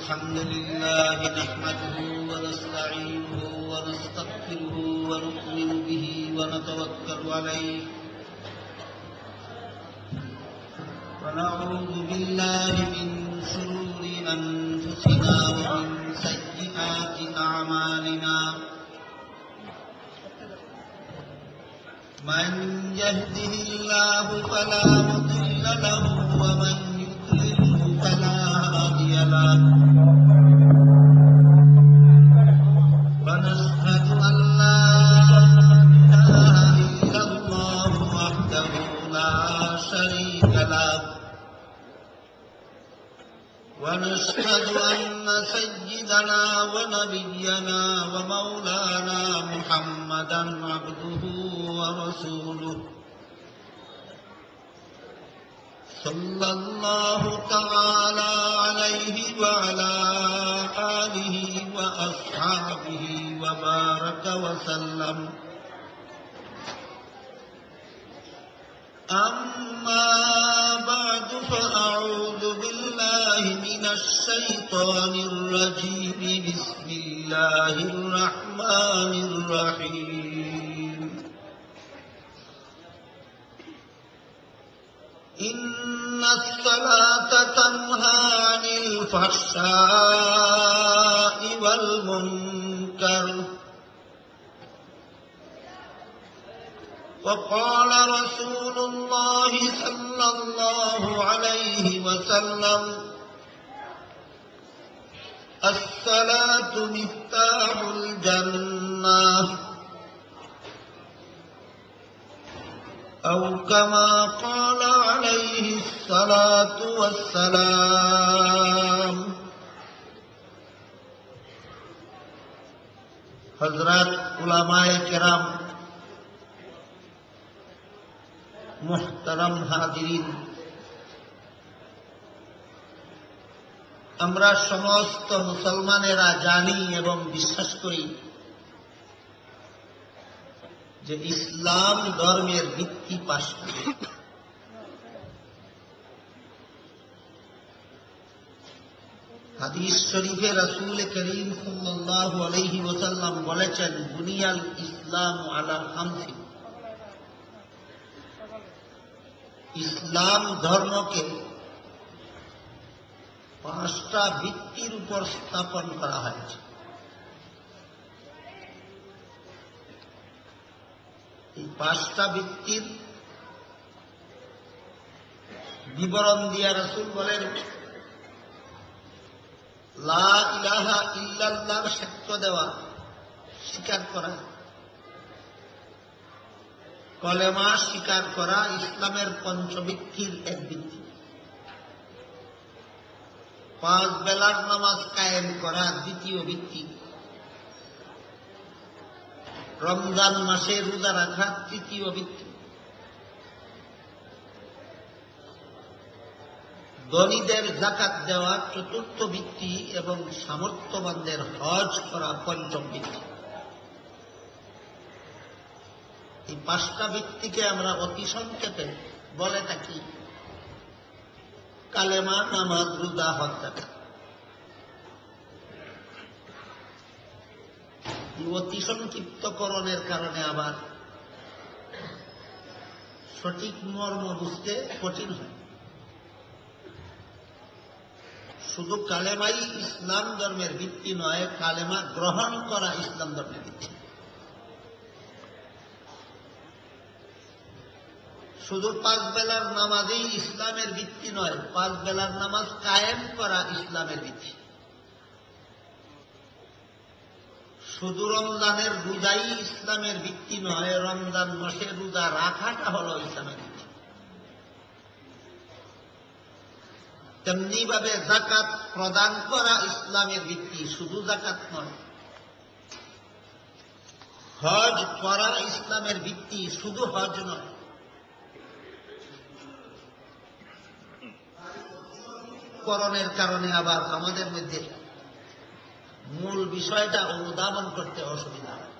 الحمد لله نحمده ونستعينه ونستغفره ونؤمن به ونتوكل عليه ونعوذ بالله من شرور أنفسنا ومن سيئات أعمالنا من يهده الله فلا مضل له ومن يضلله فلا هادي له ونشهد أن لا إله إلا الله وحده لا شريك له ونشهد أن سيدنا ونبينا ومولانا محمدا عبده ورسوله صلى الله تعالى عليه وعلى آله وأصحابه وبارك وسلم. أما بعد فأعوذ بالله من الشيطان الرجيم. بسم الله الرحمن الرحيم. إن الصلاة تنهى عن الفحشاء والمنكر. وقال رسول الله صلى الله عليه وسلم: الصلاة مفتاح الجنة، أو كما قال عليه الصلاة والسلام. हजरत उलमाए किराम, मुहतरम हाजिरीन, আমরা সমস্ত মুসলমানেরা জানি এবং বিশ্বাস করি যে ইসলাম ধর্মের ভিত্তি 5টি। হাদিস শরীফে রাসূল করিম সাল্লাল্লাহু আলাইহি ওয়াসাল্লাম বলেছেন, বুনিয়াল ইসলাম আলা খামসিন। ইসলাম ধর্মকে 5টা ভিত্তির উপর স্থাপন করা হয়েছে। এই 5টা ভিত্তির বিবরণ দিয়া রাসূল বলেন, লা ইলাহা ইল্লাল্লাহর সাক্ষ্য দেওয়া, স্বীকার করা, কলেমা স্বীকার করা ইসলামের পঞ্চভিত্তির এক ভিত্তি। 5 বেলার নামাজ কায়েম করা দ্বিতীয় ভিত্তি। রমজান মাসে রোজা রাখা তৃতীয় ভিত্তি। ধনীদের যাকাত দেওয়া চতুর্থ ভিত্তি এবং সামর্থ্যবানদের হজ করা পঞ্চম ভিত্তি। এই 5টা ভিত্তিকে আমরা অতি সংক্ষেপে বলে থাকি কালেমা, নামাজ, রোজা, হজ, যাকাত। অতি সংক্ষিপ্তকরণের কারণে আবার সঠিক মর্ম বুঝতে কঠিন হয়। শুধু কালেমাই ইসলাম ধর্মের ভিত্তি নয়, কালেমা গ্রহণ করা ইসলাম ধর্মের ভিত্তি। শুধু 5 বেলার নামাজই ইসলামের ভিত্তি নয়, 5 বেলার নামাজ কায়েম করা ইসলামের ভিত্তি। শুধু রমজানের রোজাই ইসলামের ভিত্তি নয়, রমজান মাসে রোজা রাখাটা হল ইসলামের ভিত্তি। তেমনি ভাবে যাকাত প্রদান করা ইসলামের ভিত্তি, শুধু যাকাত নয়। হজ করা ইসলামের ভিত্তি, শুধু হজ নয়। করণের কারণে আবার আমাদের মধ্যে মূল বিষয়টা অনুধাবন করতে অসুবিধা হয়।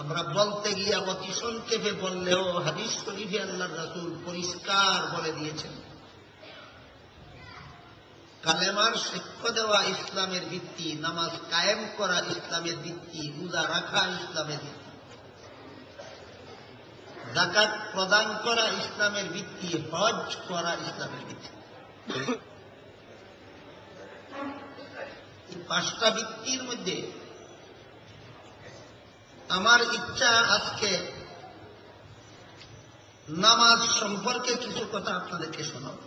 আমরা বলতে গিয়ে অতি সংক্ষেপে বললেও হাদিস শরীফে আল্লাহর রাসূল পরিষ্কার বলে দিয়েছেন, কালেমার সাক্ষ্য দেওয়া ইসলামের ভিত্তি, নামাজ কায়েম করা ইসলামের ভিত্তি, রোজা রাখা ইসলামের ভিত্তি, যাকাত প্রদান করা ইসলামের ভিত্তি, হজ করা ইসলামের ভিত্তি। এই 5টা ভিত্তির মধ্যে আমার ইচ্ছা আজকে নামাজ সম্পর্কে কিছু কথা আপনাদেরকে শোনাব।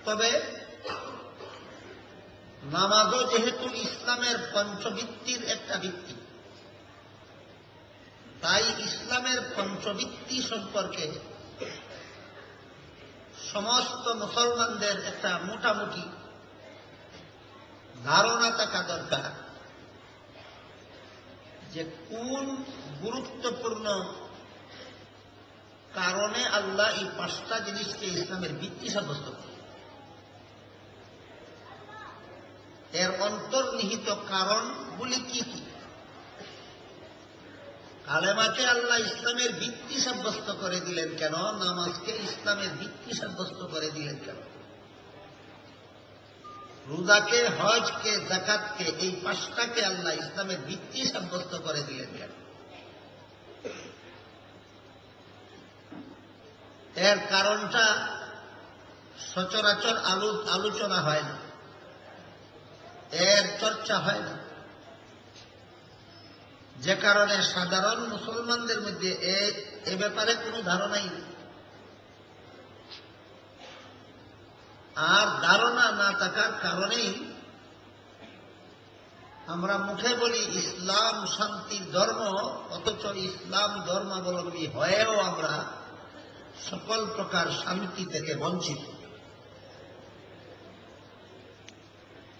তবে নামাজও যেহেতু ইসলামের পঞ্চভিত্তির একটা ভিত্তি, তাই ইসলামের পঞ্চভিত্তি সম্পর্কে সমস্ত মুসলমানদের একটা মোটামুটি ধারণা থাকা দরকার যে কোন গুরুত্বপূর্ণ কারণে আল্লাহ এই 5টা জিনিসকে ইসলামের ভিত্তি সাব্যস্ত করে। এর অন্তর্নিহিত কারণগুলি কি কি? কালেমাকে আল্লাহ ইসলামের ভিত্তি সাব্যস্ত করে দিলেন কেন? নামাজকে ইসলামের ভিত্তি সাব্যস্ত করে দিলেন কেন? রোজাকে, হজকে, যাকাতকে, এই 5টাকে আল্লাহ ইসলামের ভিত্তি সাব্যস্ত করে দিলেন কেন? এর কারণটা সচরাচর আলোচনা হয় না, এর চর্চা হয় না, যে কারণে সাধারণ মুসলমানদের মধ্যে এ ব্যাপারে কোনো ধারণাই নেই। আর ধারণা না থাকার কারণেই আমরা মুখে বলি ইসলাম শান্তির ধর্ম, অথচ ইসলাম ধর্মাবলম্বী হয়েও আমরা সকল প্রকার শান্তি থেকে বঞ্চিত।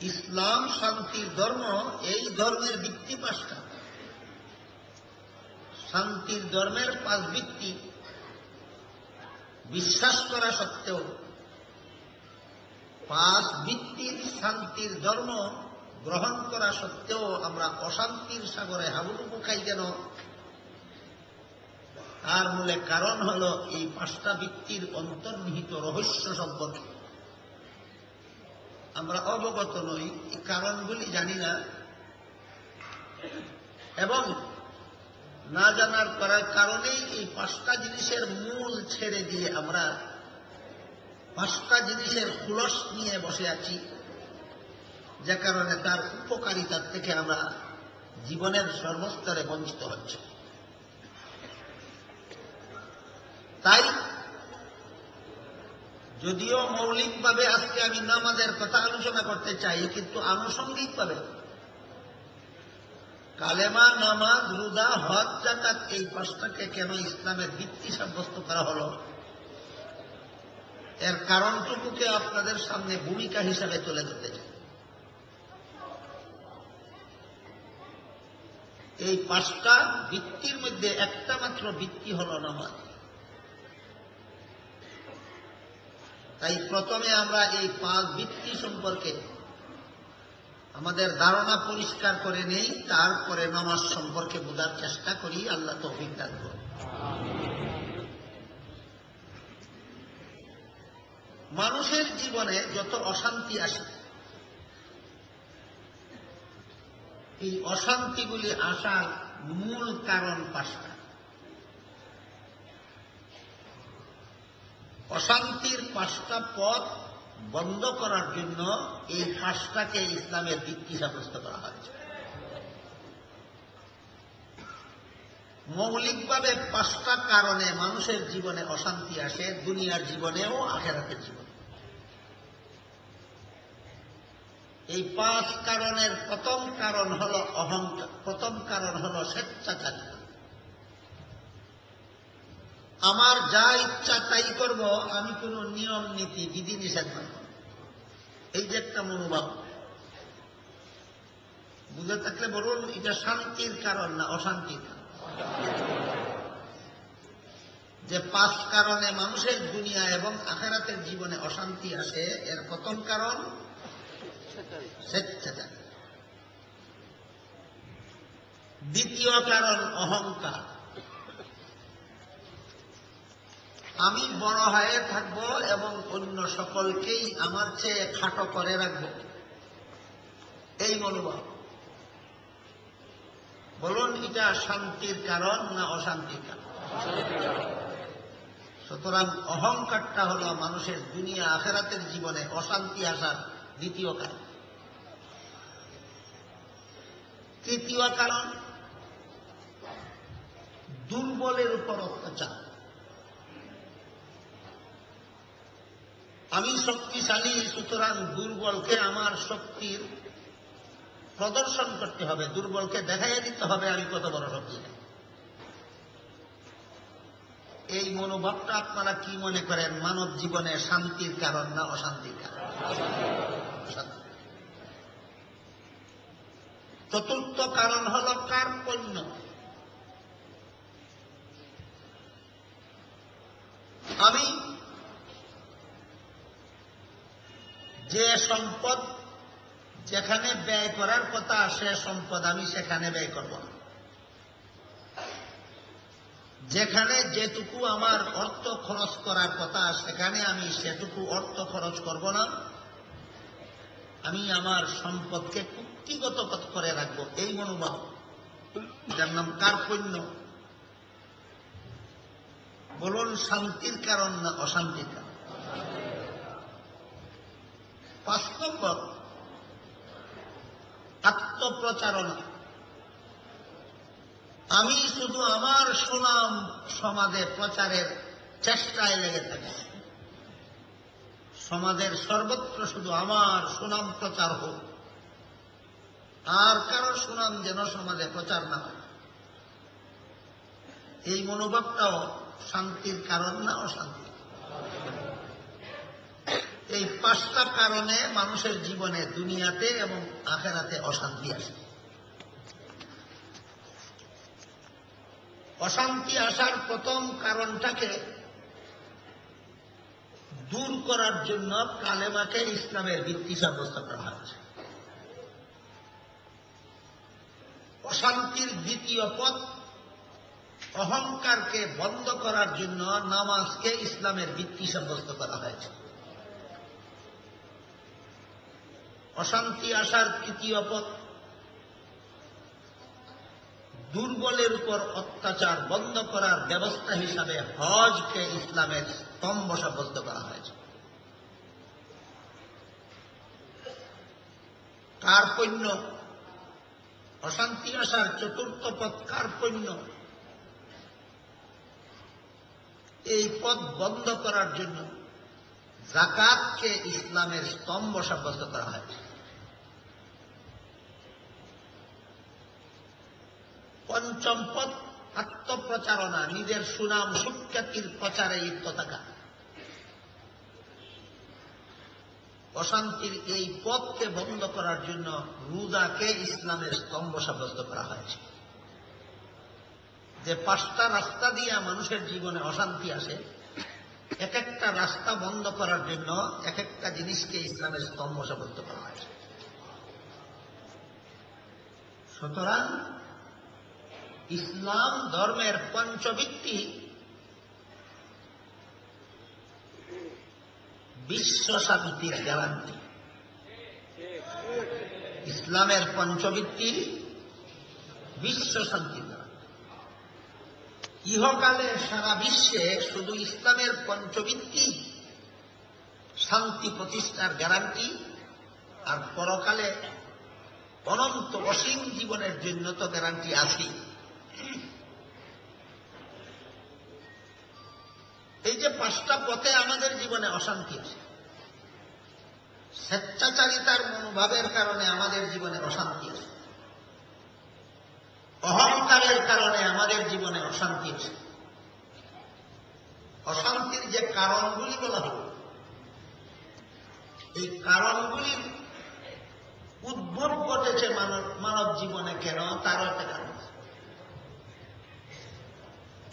ইসলাম শান্তির ধর্ম, এই ধর্মের ভিত্তি 5টা। শান্তির ধর্মের 5 ভিত্তি বিশ্বাস করা সত্ত্বেও, 5 ভিত্তির শান্তির ধর্ম গ্রহণ করা সত্ত্বেও আমরা অশান্তির সাগরে হাবুডুবু খাই কেন? তার মূলে কারণ হল এই 5টা ভিত্তির অন্তর্নিহিত রহস্য সম্পর্কে আমরা অবগত নই, এই কারণগুলি জানি না, এবং না জানার করার কারণেই এই 5টা জিনিসের মূল ছেড়ে দিয়ে আমরা 5টা জিনিসের খুলস নিয়ে বসে আছি, যে কারণে তার উপকারিতার থেকে আমরা জীবনের সর্বস্তরে বঞ্চিত হচ্ছে। তাই যদিও মৌলিকভাবে আজকে আমি নামাজের কথা আলোচনা করতে চাই, কিন্তু আনুষঙ্গিকভাবে কালেমা, নামাজ, রোজা, হজ, যাকাত, এই 5টাকে কেন ইসলামের ভিত্তি সাব্যস্ত করা হলো, এর কারণটুকুকে আপনাদের সামনে ভূমিকা হিসাবে তুলে ধরতে চাই। এই 5টা ভিত্তির মধ্যে একটা মাত্র ভিত্তি হল নামাজ। তাই প্রথমে আমরা এই 5 ভিত্তি সম্পর্কে আমাদের ধারণা পরিষ্কার করে নেই, তারপরে নামাজ সম্পর্কে বোঝার চেষ্টা করি। আল্লাহ তৌফিক দান করুন। মানুষের জীবনে যত অশান্তি আসে, এই অশান্তিগুলি আসার মূল কারণ 5টা। অশান্তির 5টা পথ বন্ধ করার জন্য এই 5টাকে ইসলামের ভিত্তি সাব্যস্ত করা হয়েছে। মৌলিকভাবে 5টা কারণে মানুষের জীবনে অশান্তি আসে, দুনিয়ার জীবনেও আখিরাতের জীবনে। এই 5 কারণের প্রথম কারণ হল অহংকার, প্রথম কারণ হল স্বেচ্ছাচারিতা। আমার যা ইচ্ছা তাই করব, আমি কোনো নিয়ম নীতি বিধিনিষেধ মানব, এই যে একটা মনোভাব। বুঝে থাকলে বলুন, এটা শান্তির কারণ না অশান্তির কারণ? যে 5 কারণে মানুষের দুনিয়া এবং আখিরাতের জীবনে অশান্তি আসে, এর প্রথম কারণ স্বেচ্ছাচারিতা। দ্বিতীয় কারণ অহংকার। আমি বড় হয়ে থাকব এবং অন্য সকলকেই আমার চেয়ে খাটো করে রাখব, এই মনোভাব। বলুন, এটা শান্তির কারণ না অশান্তির কারণ? সুতরাং অহংকারটা হল মানুষের দুনিয়া আখেরাতের জীবনে অশান্তি আসার দ্বিতীয় কারণ। তৃতীয় কারণ, দুর্বলের উপর অত্যাচার। আমি শক্তিশালী, সুতরাং দুর্বলকে আমার শক্তির প্রদর্শন করতে হবে, দুর্বলকে দেখাইয়া দিতে হবে আমি কত বড় শক্তিশালী। এই মনোভাবটা আপনারা কি মনে করেন মানব জীবনে শান্তির কারণ না অশান্তির কারণ? চতুর্থ কারণ হল কার্পণ্য। আমি যে সম্পদ যেখানে ব্যয় করার কথা সে সম্পদ আমি সেখানে ব্যয় করব না। যেখানে যেটুকু আমার অর্থ খরচ করার কথা সেখানে আমি সেটুকু অর্থ খরচ করব না। আমি আমার সম্পদকে কুক্ষিগত করে রাখবো, এই মনোভাব, যার নাম কার্পণ্য। বলুন, শান্তির কারণ না অশান্তির কারণ? 5 নম্বর, আত্মপ্রচারণা। আমি শুধু আমার সুনাম সমাজে প্রচারের চেষ্টায় লেগে থাকি। সমাজের সর্বত্র শুধু আমার সুনাম প্রচার হোক, আর কারো সুনাম যেন সমাজে প্রচার না হয়। এই মনোভাবটাও শান্তির কারণ না অশান্তি? এই 5টা কারণে মানুষের জীবনে দুনিয়াতে এবং আখেরাতে অশান্তি আসে। অশান্তি আসার প্রথম কারণটাকে দূর করার জন্য কালেমাকে ইসলামের ভিত্তি সাব্যস্ত করা হয়েছে। অশান্তির দ্বিতীয় পথ, অহংকারকে বন্ধ করার জন্য নামাজকে ইসলামের ভিত্তি সাব্যস্ত করা হয়েছে। অশান্তি আসার তৃতীয় পথ, দুর্বলের উপর অত্যাচার বন্ধ করার ব্যবস্থা হিসাবে হজকে ইসলামের স্তম্ভ সাব্যস্ত করা হয়েছে। কার্পণ্য, অশান্তি আসার চতুর্থ পথ কার্পণ্য। এই পথ বন্ধ করার জন্য যাকাতকে ইসলামের স্তম্ভ সাব্যস্ত করা হয়েছে। পঞ্চম পথ আত্মপ্রচারণা, নিজের সুনাম সুখ্যাতির প্রচারে লিপ্ত থাকা। অশান্তির এই পথকে বন্ধ করার জন্য রোজাকে ইসলামের স্তম্ভ সাব্যস্ত করা হয়েছে। যে 5টা রাস্তা দিয়ে মানুষের জীবনে অশান্তি আসে, এক একটা রাস্তা বন্ধ করার জন্য এক একটা জিনিসকে ইসলামের স্তম্ভ সাব্যস্ত করা হয়েছে। সুতরাং ইসলাম ধর্মের পঞ্চভিত্তি বিশ্ব শান্তির গ্যারান্টি। ইসলামের পঞ্চভিত্তি বিশ্ব শান্তির গ্যারান্টি। ইহকালে সারা বিশ্বে শুধু ইসলামের পঞ্চভিত্তি শান্তি প্রতিষ্ঠার গ্যারান্টি, আর পরকালে অনন্ত অসীম জীবনের জন্য তো গ্যারান্টি আছে। এই যে 5টা পথে আমাদের জীবনে অশান্তি আছে, স্বেচ্ছাচারিতার মনোভাবের কারণে আমাদের জীবনে অশান্তি আছে, অহংকারের কারণে আমাদের জীবনে অশান্তি আছে। অশান্তির যে কারণগুলি বলা হল, এই কারণগুলির উদ্ভব ঘটেছে মানব জীবনে কেন, তারও একটা কারণ।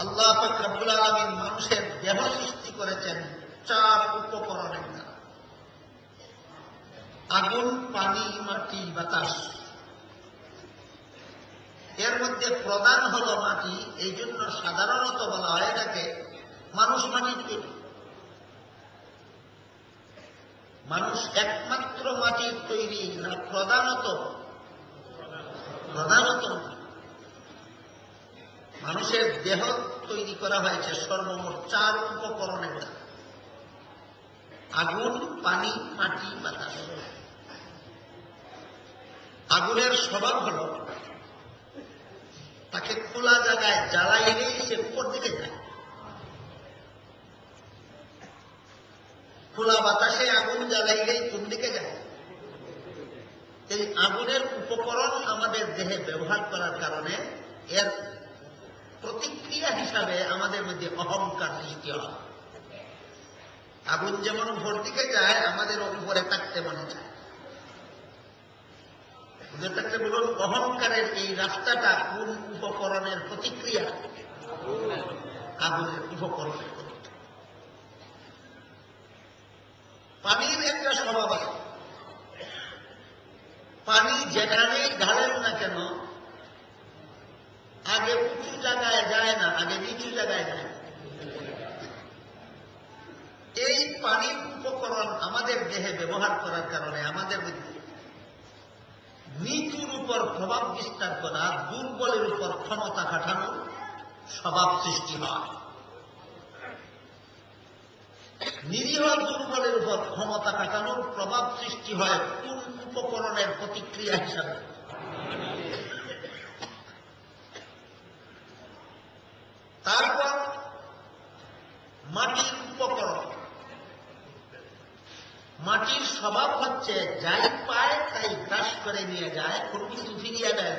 আল্লাহ পাক রব্বুল আলামিন মানুষের দেহ সৃষ্টি করেছেন 4 উপকরণের দ্বারা: আগুন, পানি, মাটি, বাতাস। এর মধ্যে প্রধান হল মাটি। এই জন্য সাধারণত বলা হয় এটাকে মানুষ মাটির তৈরি। মানুষ একমাত্র মাটির তৈরি না প্রধানত মানুষের দেহ তৈরি করা হয়েছে সর্বমোট 4 উপকরণের দ্বারা: আগুন, পানি, মাটি, বাতাস। আগুনের স্বভাব হল তাকে খোলা জায়গায় জ্বালাইলেই সে উপর দিকে যায়। খোলা বাতাসে আগুন জ্বালাইলেই কোন দিকে যায়? এই আগুনের উপকরণ আমাদের দেহে ব্যবহার করার কারণে এর প্রতিক্রিয়া হিসাবে আমাদের মধ্যে অহংকার সৃষ্টি হয়। আগুন যেমন উপর দিকে যায়, আমাদের উপরে থাকতে মনে চায়। থাকলে বলুন, অহংকারের এই রাস্তাটা কোন উপকরণের প্রতিক্রিয়া? আগুনের উপকরণের প্রতিক্রিয়া। পানির একটা স্বভাব আছে, পানি যেখানে ঢালেন না কেন আগে উঁচু জায়গায় যায় না, আগে নিচু জায়গায় যায়। এই পানির উপকরণ আমাদের দেহে ব্যবহার করার কারণে আমাদের মধ্যে নিচুর উপর প্রভাব বিস্তার করা, দুর্বলের উপর ক্ষমতা খাটানোর স্বভাব সৃষ্টি হয়। নিরীহ দুর্বলের উপর ক্ষমতা খাটানোর প্রভাব সৃষ্টি হয় কোন উপকরণের প্রতিক্রিয়া হিসাবে? তারপর মাটির উপকরণ। মাটির স্বভাব হচ্ছে যাই পায় তাই গ্রাস করে নিয়ে যায়, কোন কিছু ফিরিয়ে দেয়।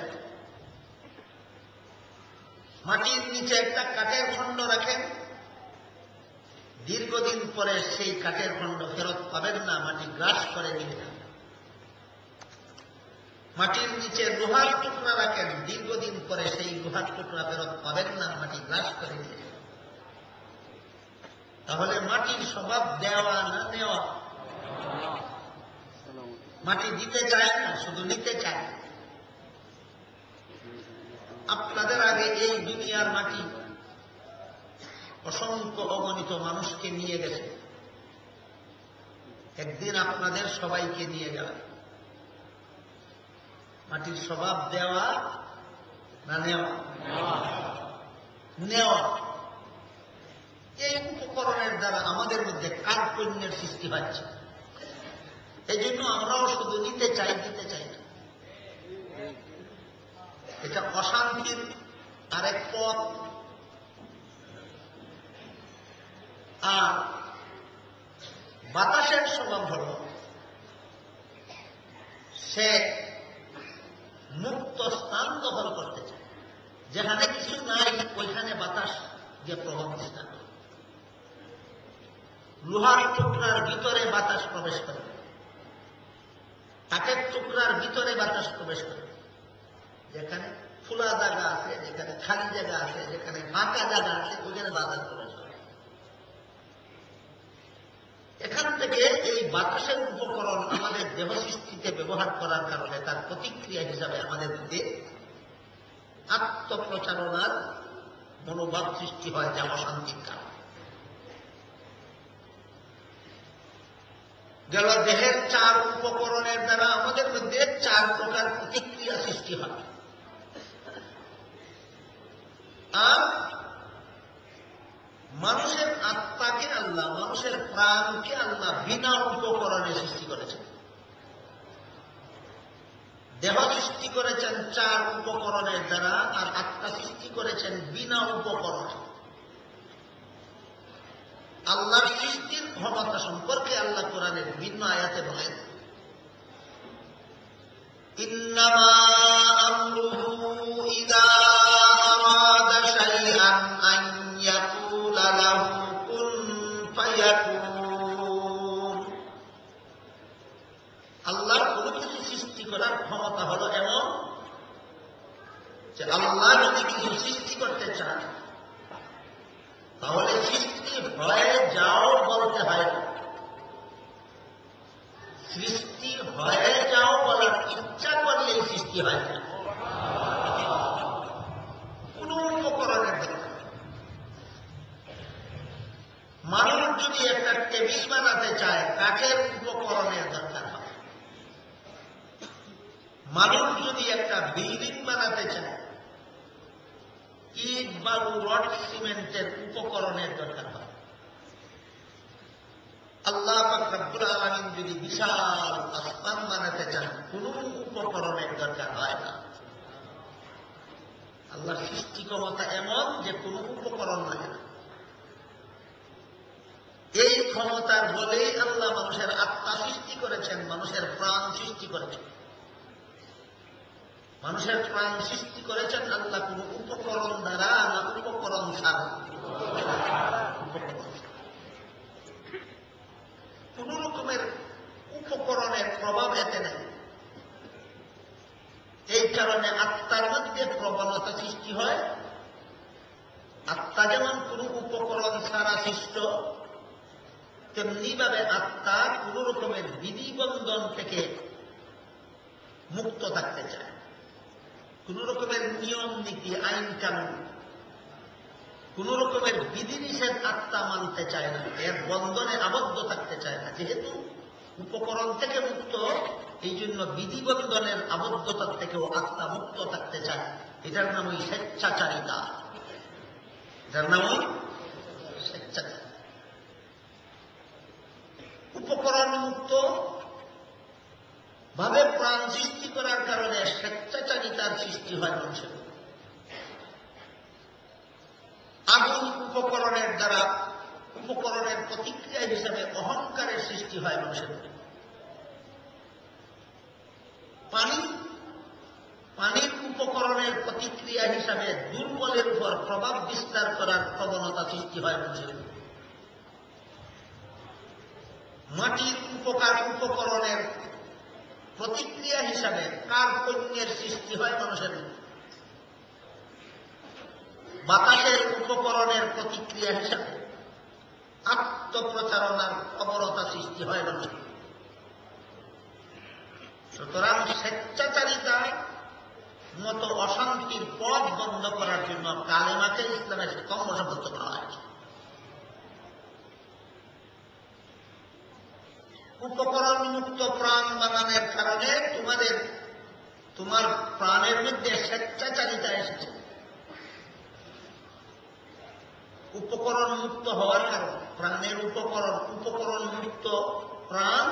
মাটির নিচে একটা কাঠের খণ্ড রাখেন, দীর্ঘদিন পরে সেই কাঠের খণ্ড ফেরত পাবেন না, মাটি গ্রাস করে নিয়ে যাবে। মাটির নিচে লোহার টুকরা রাখেন, দীর্ঘদিন পরে সেই লোহার টুকরা ফেরত পাবেন না, মাটি গ্রাস করে নিয়ে যাবে। তাহলে মাটির স্বভাব দেওয়া না নেওয়া? মাটি দিতে চায় না, শুধু নিতে চায়। আপনাদের আগে এই দুনিয়ার মাটি অসংখ্য অগণিত মানুষকে নিয়ে গেছে, একদিন আপনাদের সবাইকে নিয়ে যাবে। মাটির স্বভাব দেওয়া না নেওয়া? নেওয়া। এই উপকরণের দ্বারা আমাদের মধ্যে কার্পণ্যের সৃষ্টি হচ্ছে। এই জন্য আমরাও শুধু নিতে চাই, দিতে চাই না। এটা অশান্তির আরেক পথ। আর বাতাসের স্বভাব হল সে মুক্ত স্থান দখল করতে চায়। যেখানে কিছু নাই ওইখানে বাতাস যে প্রভাব বিস্তার করে। লোহার টুকরার ভিতরে বাতাস প্রবেশ করে, কাঠের টুকরার ভিতরে বাতাস প্রবেশ করে। যেখানে খোলা জায়গা আছে, যেখানে খালি জায়গা আছে, যেখানে ফাঁকা জায়গা আছে, ওইখানে বাতাস প্রবেশ করে। এখান থেকে এই বাতাসের উপকরণ আমাদের দেহ সৃষ্টিতে ব্যবহার করার কারণে তার প্রতিক্রিয়া হিসাবে আমাদের মধ্যে আত্মপ্রচারণার মনোভাব সৃষ্টি হয়, যা অশান্তির কারণ। গেল দেহের 4 উপকরণের দ্বারা আমাদের মধ্যে 4 প্রকার প্রতিক্রিয়া সৃষ্টি হয়। আর মানুষের আত্মাকে আল্লাহ, মানুষের প্রাণকে আল্লাহ বিনা উপকরণে সৃষ্টি করেছেন। দেহ সৃষ্টি করেছেন 4 উপকরণের দ্বারা, আর আত্মা সৃষ্টি করেছেন বিনা উপকরণে। আল্লাহর সৃষ্টির ক্ষমতা সম্পর্কে আল্লাহ কোরআনের ভিন্ন আয়াতে বলেন, ইন্নামা আমরুহু ইযা আরাদা শাইআন আন ইয়াকুলা লাহু কুন ফায়াকুন। আল্লাহর কোন কিছু সৃষ্টি করার ক্ষমতা হলো এমন যে আল্লাহ যদি কিছু সৃষ্টি করতে চান তাহলে সৃষ্টি হয়ে যাও বলতে হয় না। সৃষ্টি হয়ে যাও বলার ইচ্ছা করলেই সৃষ্টি হয় না। কোন উপকরণের দরকার। যদি একটা টেবিল বানাতে চায় কাঠের উপকরণের দরকার হয়। মানুষ যদি একটা বিল্ডিং বানাতে চায় ইট বালু রড সিমেন্টের উপকরণের দরকার হয়। আল্লাহ পাক রব্বুল আলামিন যদি বিশাল আসমান বানাতে চান কোন উপকরণের দরকার হয় না। আল্লাহর সৃষ্টি ক্ষমতা এমন যে কোন উপকরণ লাগে না। এই ক্ষমতার বলেই আল্লাহ মানুষের আত্মা সৃষ্টি করেছেন, মানুষের প্রাণ সৃষ্টি করেছেন। মানুষের প্রাণ সৃষ্টি করেছেন আল্লাহ কোন উপকরণ দ্বারা না উপকরণ ছাড়া। কোন রকমের উপকরণের প্রভাব এতে নেই। এই কারণে আত্মার মধ্যে প্রবণতা সৃষ্টি হয়। আত্মা যেমন কোন উপকরণ ছাড়া সৃষ্ট, তেমনি ভাবে আত্মা কোন রকমের বিধিবন্ধন থেকে মুক্ত থাকতে চায়। কোন রকমের নিয়ম নীতি আইন কানুন, কোন রকমের বিধিনিষেধ আত্মা মানতে চায় না, এর বন্ধনে আবদ্ধ থাকতে চায় না। যেহেতু উপকরণ থেকে মুক্ত, এই জন্য বিধিবন্ধনের আবদ্ধতার থেকেও আত্মা মুক্ত থাকতে চায়। এটার নাম ওই স্বেচ্ছাচারিতা। এটার নাম ওই স্বেচ্ছাচারিতা। উপকরণ মুক্ত ভাবে প্রাণ সৃষ্টি করার কারণে স্বেচ্ছাচারিতার সৃষ্টি হয় মানুষের। আগুন উপকরণের দ্বারা উপকরণের প্রতিক্রিয়া হিসাবে অহংকারের সৃষ্টি হয় মানুষের। পানির উপকরণের প্রতিক্রিয়া হিসাবে দুর্বলের উপর প্রভাব বিস্তার করার প্রবণতা সৃষ্টি হয় মানুষের। মাটির উপকরণের প্রতিক্রিয়া হিসাবে কার্পণ্যের সৃষ্টি হয় মানুষের। বাতাসের উপকরণের প্রতিক্রিয়া হিসাবে আত্মপ্রচারণার প্রবণতা সৃষ্টি হয় মানুষের। সুতরাং স্বেচ্ছাচারিতার মতো অশান্তির পথ বন্ধ করার জন্য কালেমাকে ইসলামের স্তম্ভ সাব্যস্ত করা হয়েছে। উপকরণ মুক্ত প্রাণ বানানোর কারণে তোমার প্রাণের মধ্যে স্বেচ্ছাচারিতা এসেছে। উপকরণ মুক্ত হওয়ার কারণে প্রাণের উপকরণ মুক্ত প্রাণ,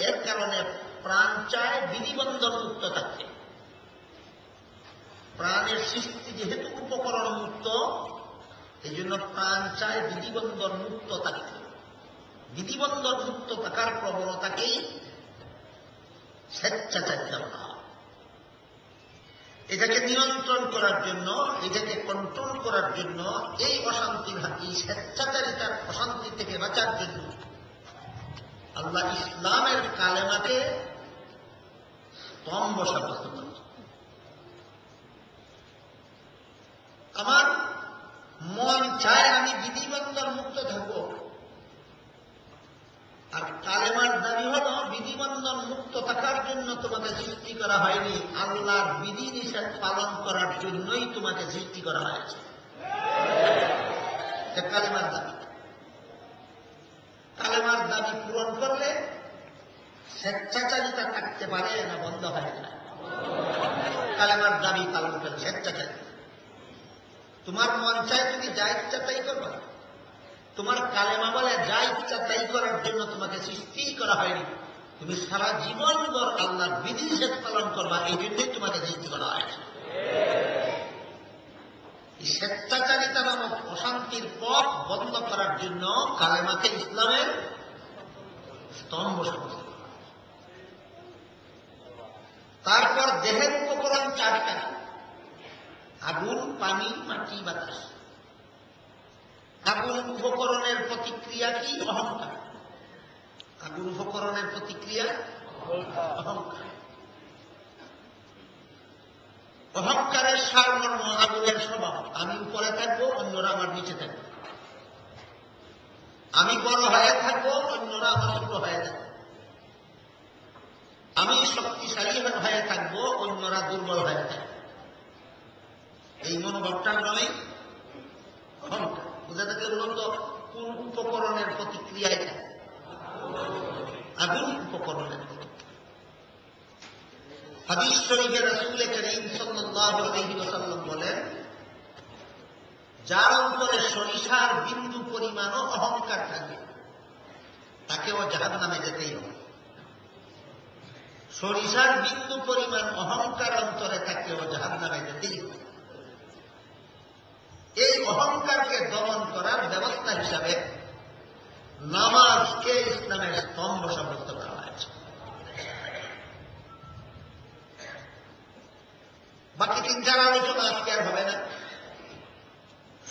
এর কারণে প্রাণ চায় বিধিবন্ধন মুক্ত থাকতে। প্রাণের সৃষ্টি যেহেতু উপকরণ মুক্ত, এই জন্য প্রাণ চায় বিধিবন্ধন মুক্ত থাকতে। বিধিবন্ধন মুক্ত থাকার প্রবণতাকেই স্বেচ্ছাচারিতা বলা হয়। এটাকে নিয়ন্ত্রণ করার জন্য, এটাকে কন্ট্রোল করার জন্য, এই অশান্তির হাতি স্বেচ্ছাচারিতার অশান্তি থেকে বাঁচার জন্য আল্লাহ ইসলামের কালেমাকে স্তম্ভ সাব্যস্ত করেছে। আমার মন চায় আমি বিধিবন্ধন মুক্ত থাকব, আর কালেমার দাবি হল বিধিবন্ধন মুক্ত থাকার জন্য তোমাকে সৃষ্টি করা হয়নি, আল্লাহর বিধি নিষেধ পালন করার জন্যই তোমাকে সৃষ্টি করা হয়েছে। কালেমার দাবি। কালেমার দাবি পূরণ করলে স্বেচ্ছাচারিতা থাকতে পারে না, বন্ধ হয়ে যায়। কালেমার দাবি পালন করে স্বেচ্ছাচারিতা। তোমার মন চায় তুমি যা ইচ্ছা তাই করবে। তোমার কালেমা বলে যা ইচ্ছা তাই করার জন্য তোমাকে সৃষ্টি করা হয়নি, তুমি সারা জীবন ভর আল্লাহর বিধিনিষেধ পালন করবা, এই জন্যই তোমাকে সৃষ্টি করা হয়েছে। স্বেচ্ছাচারিতা নামক অশান্তির পথ বন্ধ করার জন্য কালেমাকে ইসলামের স্তম্ভ সাব্যস্ত করা। তারপর দেহের উপকরণ চারটা: আগুন, পানি, মাটি, বাতাস। আগুন উপকরণের প্রতিক্রিয়া কি? অহংকার। আগুন উপকরণের প্রতিক্রিয়া অহংকার। অহংকারের সারমর্ম আগুনের স্বভাব। আমি উপরে থাকবো, অন্যরা আমার নিচে থাকবে। আমি বড় হয়ে থাকবো, অন্যরা আমার ছোট হয়ে যাবে। আমি শক্তিশালী হয়ে থাকবো, অন্যরা দুর্বল হয়ে থাকবে। এই মনোভাবটার নামে অহংকার। বুঝা থাকলে বলুন তো, কোন উপকরণের প্রতিক্রিয়ায় থাকে? আগুন উপকরণের প্রতিক্রিয়া। হাদিস শরীফে রাসূল করিম সাল্লাল্লাহু আলাইহি ওয়াসাল্লাম বলেন, যার উপরে সরিষার বিন্দু পরিমাণও অহংকার থাকে তাকেও জাহান্নামে যেতেই হবে। সরিষার বিন্দু পরিমাণ অহংকার অন্তরে থাকলেও জাহান্নামে যেতেই হবে। এই অহংকারকে দমন করার ব্যবস্থা হিসাবে নামাজকে ইসলামের স্তম্ভ সাব্যস্ত করা হয়েছে। বাকি 3-4 আলোচনা আজকে আর হবে না,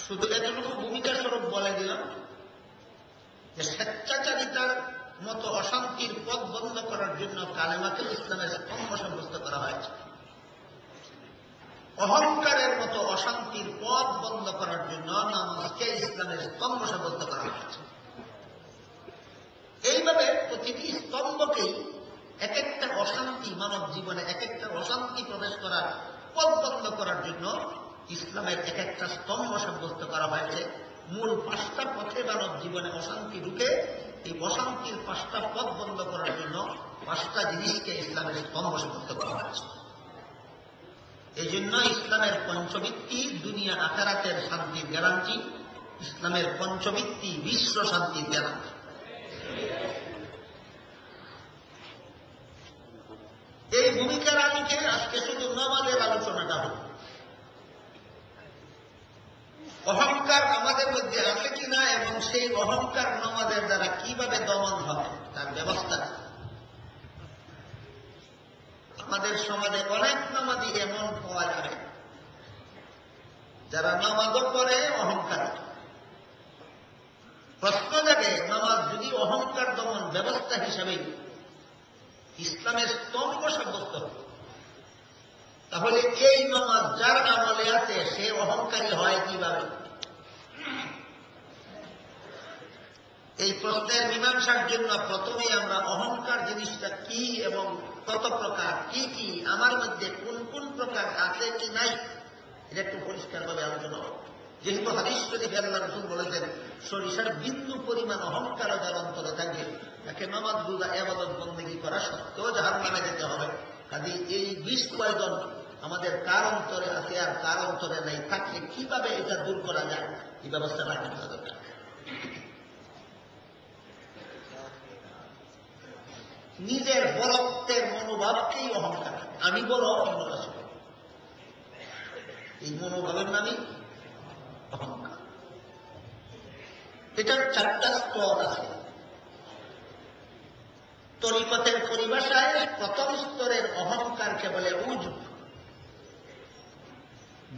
শুধু এতটুকু ভূমিকা স্বরূপ বলে দিলাম যে স্বেচ্ছাচারিতার মতো অশান্তির পথ বন্ধ করার জন্য কালেমাকে ইসলামের স্তম্ভ সাব্যস্ত করা হয়েছে। অহংকারের মতো অশান্তির পথ বন্ধ করার জন্য নামাজকে ইসলামের স্তম্ভ সাব্যস্ত করা হয়েছে। এইভাবে প্রতিটি স্তম্ভকেই এক একটা অশান্তি, মানব জীবনে এক একটা অশান্তি প্রবেশ করার পথ বন্ধ করার জন্য ইসলামের এক একটা স্তম্ভ সাব্যস্ত করা হয়েছে। মূল 5টা পথে মানব জীবনে অশান্তি ঢুকে, এই অশান্তির 5টা পথ বন্ধ করার জন্য 5টা জিনিসকে ইসলামের স্তম্ভ সাব্যস্ত করা হয়েছে। এই জন্য ইসলামের পঞ্চভিত্তি দুনিয়া আখিরাতের শান্তির গ্যারান্টি, ইসলামের পঞ্চভিত্তি বিশ্ব শান্তির গ্যারান্টি। এই ভূমিকার আলোকে আজকে শুধু নামাজের আলোচনাটা হল। অহংকার আমাদের মধ্যে আছে কিনা এবং সেই অহংকার নামাজের দ্বারা কিভাবে দমন হবে তার ব্যবস্থা। আমাদের সমাজে অনেক নামাজি এমন পাওয়া যাবে যারা নামাজও করে অহংকার। প্রশ্ন জাগে, নামাজ যদি অহংকার দমন ব্যবস্থা হিসাবে ইসলামের স্তম্ভ সাব্যস্ত হয়, তাহলে এই নামাজ যার আমলে আছে সে অহংকারী হয় কিভাবে? এই প্রশ্নের মীমাংসার জন্য প্রথমে আমরা অহংকার জিনিসটা কি এবং কত প্রকার, কি কি আমার মধ্যে কোন কোন প্রকার আছে কি নাই, এটা একটু পরিষ্কারভাবে আলোচনা হবে। যেহেতু হাদিস শরীফে আল্লাহ রাসূল বলেছেন, সরিষার বিন্দু পরিমাণ অহংকার যার অন্তরে থাকে তাকে নামাজ রোজা ইবাদত বন্দেগী করা সত্ত্বেও জাহান্নামে যেতে হবে। কাজে এই 20 কয়জন আমাদের কার অন্তরে আছে আর কার অন্তরে নেই, থাকলে কিভাবে এটা দূর করা যায় এই ব্যবস্থাটা করতে দরকার। নিজের বড়ত্বের মনোভাবকেই অহংকার। আমি বড়, অন্যরা ছোট, এই মনোভাবের নামই অহংকার। এটার 4টা স্তর আছে। তরিকতের পরিভাষায় প্রথম স্তরের অহংকারকে বলে উজব,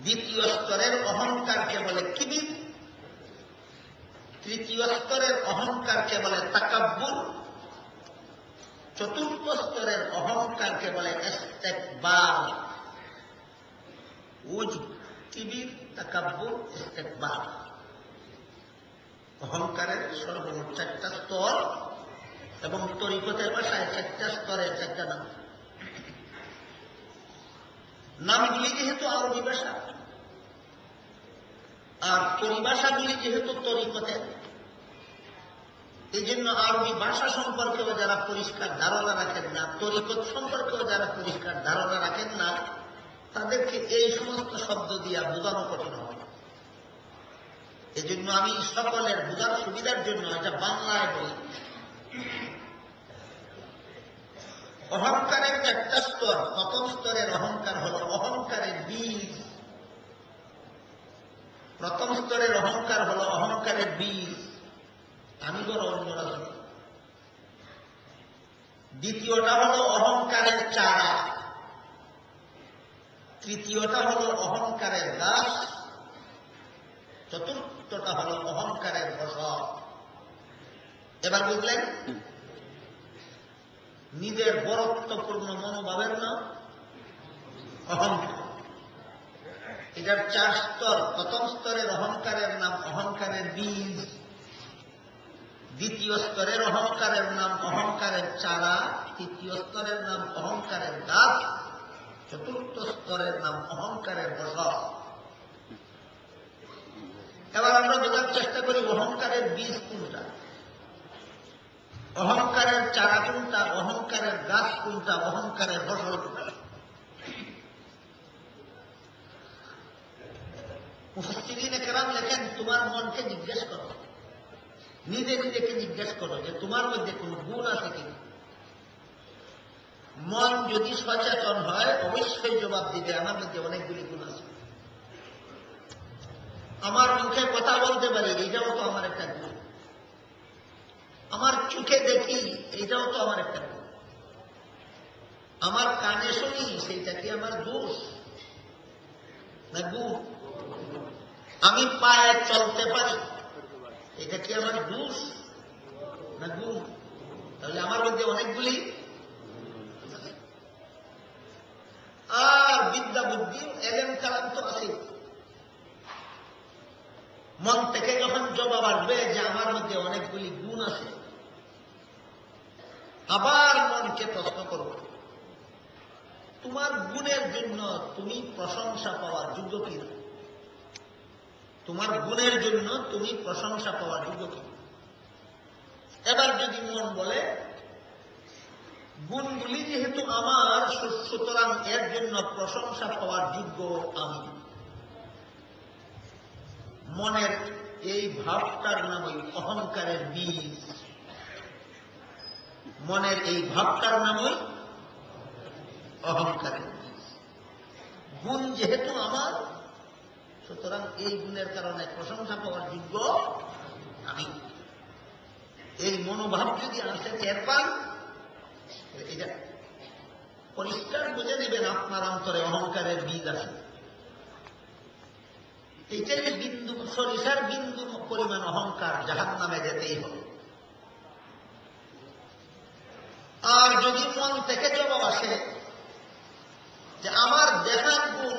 দ্বিতীয় স্তরের অহংকারকে বলে কিবির, তৃতীয় স্তরের অহংকারকে বলে তাকাব্বুর, চতুর্থ স্তরের অহংকারকে বলে ইস্তেকবার। উজব, কিবির, তাকাব্বুর, ইস্তেকবার অহংকারের সর্বমোট 4টা স্তর এবং তরিকতের ভাষায় 4টা স্তরের 4টা নাম। নামগুলি যেহেতু আরবি ভাষা আর পরিভাষাগুলি যেহেতু তরিকতের, এই জন্য আরবি ভাষা সম্পর্কেও যারা পরিষ্কার ধারণা রাখেন না, তরিকত সম্পর্কেও যারা পরিষ্কার ধারণা রাখেন না, তাদেরকে এই সমস্ত শব্দ দিয়ে বোঝানো কঠিন হবে। এই জন্য আমি সকলের বোঝার সুবিধার জন্য এটা বাংলায় বলি। অহংকারের 4টা স্তর। প্রথম স্তরের অহংকার হল অহংকারের বীজ। প্রথম স্তরের অহংকার হল অহংকারের বীজ, আমি বড়, অন্যরা ছোট। দ্বিতীয়টা হল অহংকারের চারা, তৃতীয়টা হল অহংকারের গাছ, চতুর্থটা হল অহংকারের ফসল। এবার বুঝলেন, নিজের বরত্বপূর্ণ মনোভাবের নাম অহংকার। এটার 4 স্তর। প্রথম স্তরের অহংকারের নাম অহংকারের বীজ, দ্বিতীয় স্তরের অহংকারের নাম অহংকারের চারা, তৃতীয় স্তরের নাম অহংকারের গাছ, চতুর্থ স্তরের নাম অহংকারের ফসল। এবার আমরা বোঝার চেষ্টা করি অহংকারের বীজ কোনটা, অহংকারের চারা কোনটা, অহংকারের গাছ কোনটা, অহংকারের ফসল কোনটা? মুফাসসিরিনে কেরাম লেখেন, তোমার মনকে জিজ্ঞেস করো, নিজে নিজেকে জিজ্ঞেস করো যে তোমার মধ্যে কোন গুণ আছে কিনা। মন যদি সচেতন হয় অবশ্যই জবাব দিবে আমার মধ্যে অনেকগুলি গুণ আছে। আমার মুখে কথা বলতে পারি, এইটাও তো আমার একটা গুণ। আমার চোখে দেখি, এইটাও তো আমার একটা গুণ। আমার কানে শুনি, সেইটা কি আমার দোষ না গুণ? আমি পায়ে চলতে পারি, এটা কি আমার দোষ না গুণ? তাহলে আমার মধ্যে অনেকগুলি। আর বিদ্যা বুদ্ধি এলেম কালাম তো আছে। মন থেকে যখন জবাব আসবে যে আমার মধ্যে অনেকগুলি গুণ আছে, আবার মনকে প্রশ্ন করব, তোমার গুণের জন্য তুমি প্রশংসা পাওয়ার যোগ্য কি? তোমার গুণের জন্য তুমি প্রশংসা পাওয়ার যোগ্য কি? এবার যদি মন বলে গুণগুলি যেহেতু আমার, সুতরাং এর জন্য প্রশংসা পাওয়ার যোগ্য আমি। মনের এই ভাবটার নামই অহংকারের বীজ। মনের এই ভাবটার নামই অহংকারের বীজ। গুণ যেহেতু আমার, সুতরাং এই গুণের কারণে প্রশংসা পাওয়ার যোগ্য আমি। এই মনোভাব যদি আসে টের পান, এটা পরিষ্কার বুঝে নেবেন আপনার অন্তরে অহংকারের বীজ আছে। এইটাই বিন্দু, সরিষার বিন্দু পরিমাণ অহংকার, জাহান্নামে যেতেই হবে। আর যদি মন থেকে জবাব আসে যে আমার দেখার গুণ